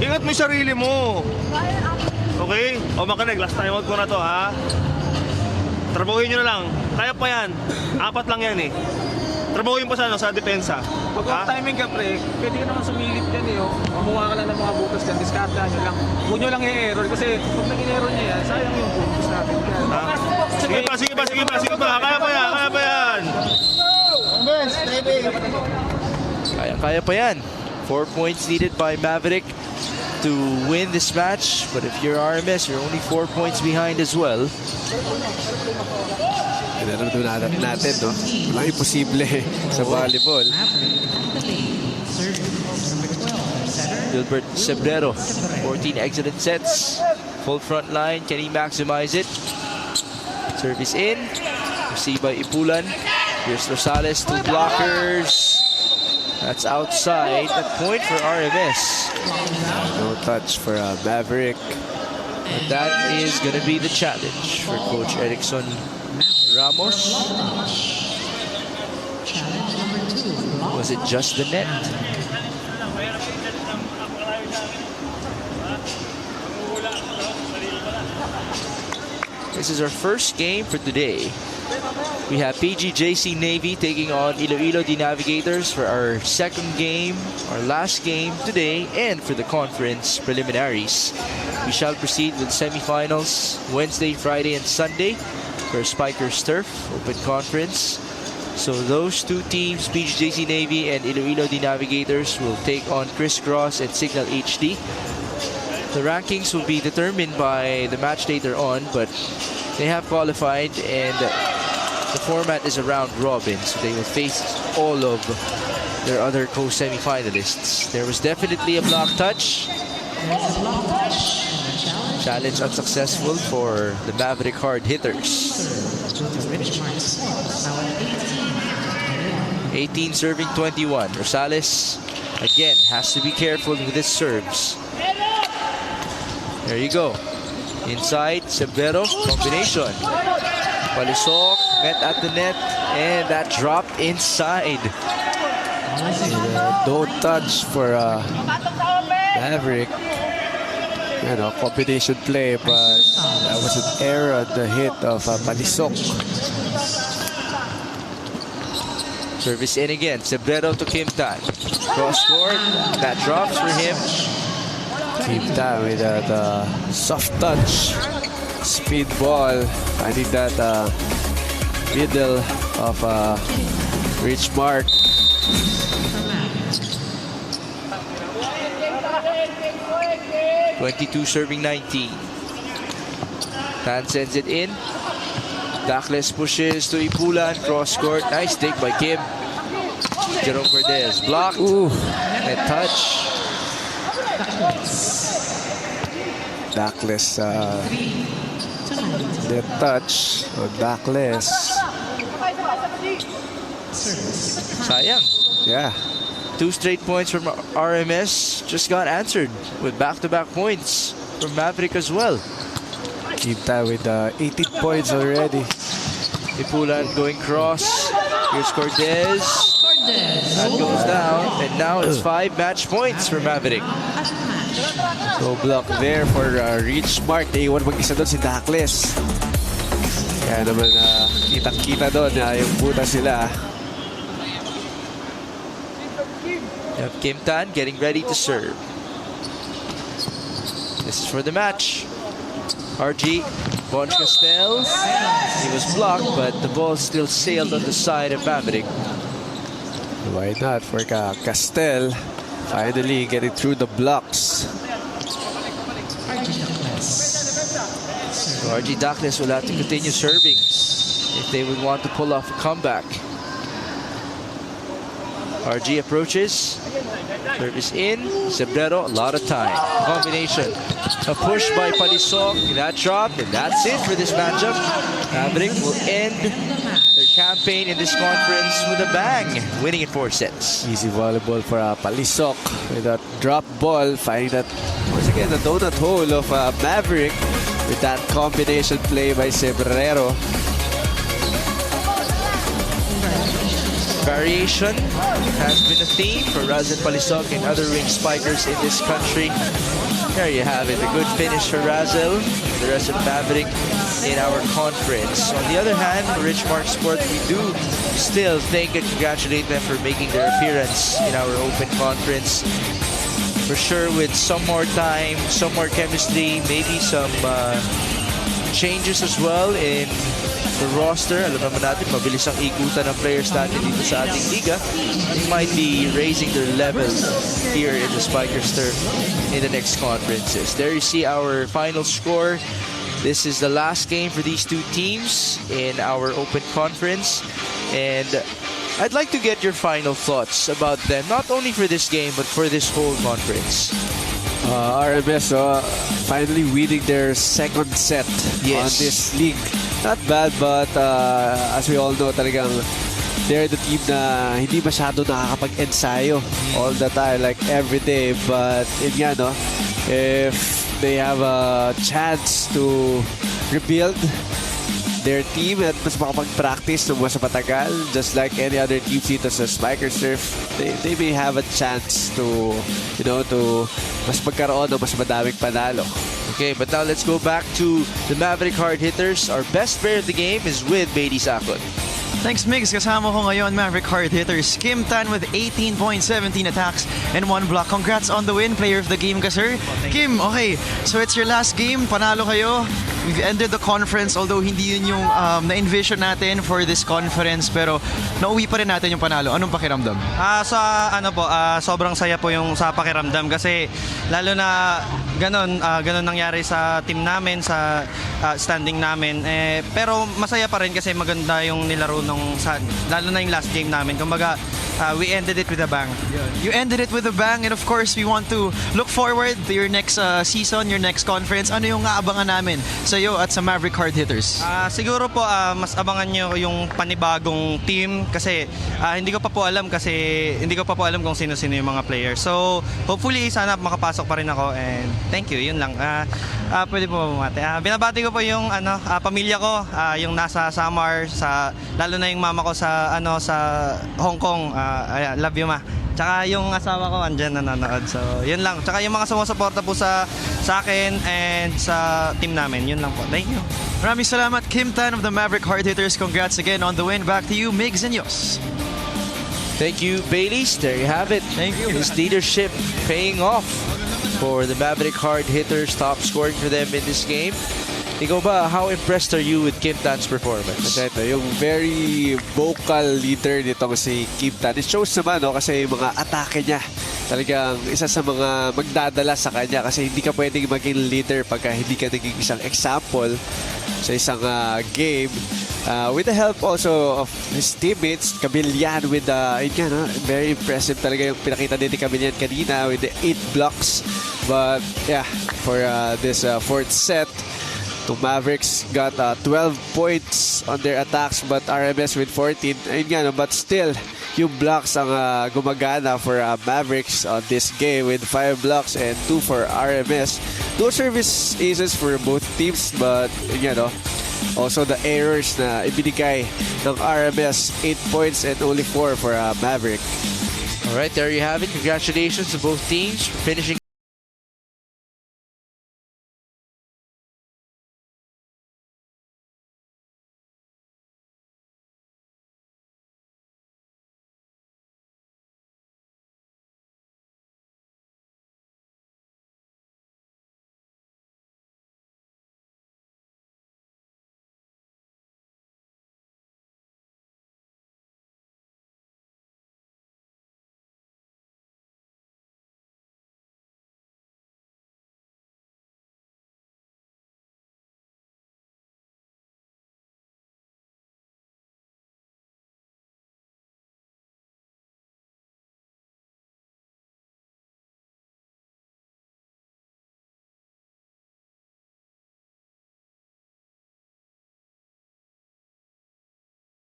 Ingat mo yung sarili mo. Okay? O makinig, last time out ko na to, ha? Trabahuin nyo na lang. Kaya pa yan. 4 lang yan eh. Trabahuin pa sa depensa. Pag timing ka, pre, pwede ka naman sumilip yan eh. Mamuha ka lang ng mga butas dyan, diskartahan nyo lang. Huwag nyo lang i-error kasi pag nag-error nyo yan, sayang yung butas natin. Sige pa. Kaya pa yan. Kaya pa yan. 4 points needed by Maverick to win this match. But if you're RMS, you're only 4 points behind as well. Pinanunod natin, no? Walang imposible sa volleyball. Gilbert Cebrero, 14 exited sets. Full front line. Can he maximize it? Service in. Received by Ipulan. Here's Rosales. 2 blockers. That's outside. The point for RMS. No touch for Maverick. And that is going to be the challenge for Coach Erickson Ramos. Challenge number 2. Was it just the net? This is our first game for today. We have PGJC Navy taking on Iloilo D Navigators for our second game, our last game today, and for the conference preliminaries. We shall proceed with semifinals Wednesday, Friday, and Sunday for Spikers Turf Open Conference. So those two teams, PGJC Navy and Iloilo D Navigators, will take on Crisscross and Signal HD. The rankings will be determined by the match later on, but they have qualified, and the format is a round robin, so they will face all of their other co-semi-finalists. There was definitely a block touch. There's a block touch. Challenge unsuccessful for the Maverick Hard Hitters. Richmarc Sports, now at 18 serving 21. Rosales, again, has to be careful with his serves. There you go. Inside, Severo, combination. Palisok met at the net, and that dropped inside. Don't touch for Maverick. You know, combination play, but that was an error on the hit of Palisok. Service in again. Severo to Kim Tan. Cross court. That drops for him. Kim Tan with that soft touch. Speed ball. I think that middle of Richmarc. 22 serving 19. Tan sends it in. Dakles pushes to Ipulan. Cross court. Nice take by Kim. Jerome Cortez blocked. Ooh. Net touch. Dakles net touch on Dakles. Sayang. Yeah. 2 straight points from RMS just got answered with back-to-back points from Maverick as well. Kita with 18 points already. Ipulan going cross. Here's Cortez. That goes down. And now it's 5 match points for Maverick. So block there for Richmarc. Naiwan mag-isa doon si Dakles. Kaya naman kitang-kita doon yung butas sila. Kim Tan getting ready to serve. This is for the match. RG, Bonch Castel. He was blocked, but the ball still sailed on the side of Maverick. Why not for Castel? Finally getting through the blocks. So RG Dakles will have to continue serving if they would want to pull off a comeback. RG approaches. Service in. Severo, a lot of time. Combination. A push by Palisok. That dropped, and that's it for this matchup. Maverick will end their campaign in this conference with a bang, winning in 4 sets. Easy volleyball for Palisok with that drop ball. Finding that, once again, the donut hole of Maverick with that combination play by Severo. Variation has been a theme for Razel Palisok and other wing spikers in this country. There you have it, a good finish for Razel and the rest of Maverick in our conference. On the other hand, for Richmarc Sports, we do still thank and congratulate them for making their appearance in our open conference. For sure, with some more time, some more chemistry, maybe some changes as well in the roster. Alam naman natin, mabilis ang ikutan ng players natin dito sa ating liga. They might be raising their level here in the Spikers Turf in the next conferences. There you see our final score. This is the last game for these two teams in our open conference. And I'd like to get your final thoughts about them, not only for this game, but for this whole conference. RMS finally winning their second set on this league. Not bad, but as we all know, talagang they're the team na hindi masyado nakakapag-ensayo all the time, like every day. But yun nga, no, if they have a chance to rebuild their team at mas makapag-practice ng mas matagal, just like any other team dito sa Spiker Surf, they may have a chance to, you know, to mas magkaroon ng mas madaming panalo. Okay, but now let's go back to the Maverick Hard Hitters. Our best player of the game is with Bailey Sakot. Thanks, Migs. Kasama ko ngayon, Maverick Hard Hitters. Kim Tan with 18 points, 17 attacks, and 1 block. Congrats on the win, player of the game ka, sir. Kim, okay, so it's your last game. Panalo kayo. We've ended the conference, although hindi yun yung na-envision natin for this conference, pero nauwi pa rin natin yung panalo. Anong pakiramdam? Sobrang saya po yung sa pakiramdam kasi lalo na ganon nangyari sa team namin, sa standing namin. Pero masaya pa rin kasi maganda yung nilaro lalo na yung last game namin. Kumbaga, we ended it with a bang. You ended it with a bang, and of course, we want to look forward to your next season, your next conference. Ano yung aabangan namin sa iyo at sa Maverick Hard Hitters? Siguro po mas abangan nyo yung panibagong team kasi hindi ko pa po alam kung sino-sino yung mga players. So, hopefully sana makapasok pa rin ako, and thank you. Yun lang. Pwede po bumati. Binabati ko po yung pamilya ko, yung nasa Samar, lalo na yung mama ko sa Hong Kong. Love you, ma. Tsaka yung asawa ko andyan nanonood. So, yun lang. Tsaka yung mga sumusuporta po sa akin and sa team namin. Yun lang po. Thank you. Maraming salamat, Kim Tan of the Maverick Hard Hitters. Congrats again on the win. Back to you, Migs and Yos. Thank you, Baileys. There you have it. Thank you. His leadership paying off for the Maverick Hard Hitters, top scoring for them in this game. Ikaw ba, how impressed are you with Kim Tan's performance? Ito, yung very vocal leader nitong si Kim Tan. It shows naman, no, kasi yung mga atake niya, talagang isa sa mga magdadala sa kanya kasi hindi ka pwedeng maging leader pagka hindi ka naging isang example sa isang game. With the help also of his teammates, Camillian with very impressive talaga yung pinakita din ni Camillian kanina with the 8 blocks. But yeah, for this fourth set, the Mavericks got 12 points on their attacks, but RMS with 14. Ayun nga, no, but still, yung blocks ang gumagana for Mavericks on this game with 5 blocks and 2 for RMS. 2 service aces for both teams, but yun nga, no, also the errors na ibinigay ng RMS, 8 points and only 4 for Maverick. All right, there you have it. Congratulations to both teams for finishing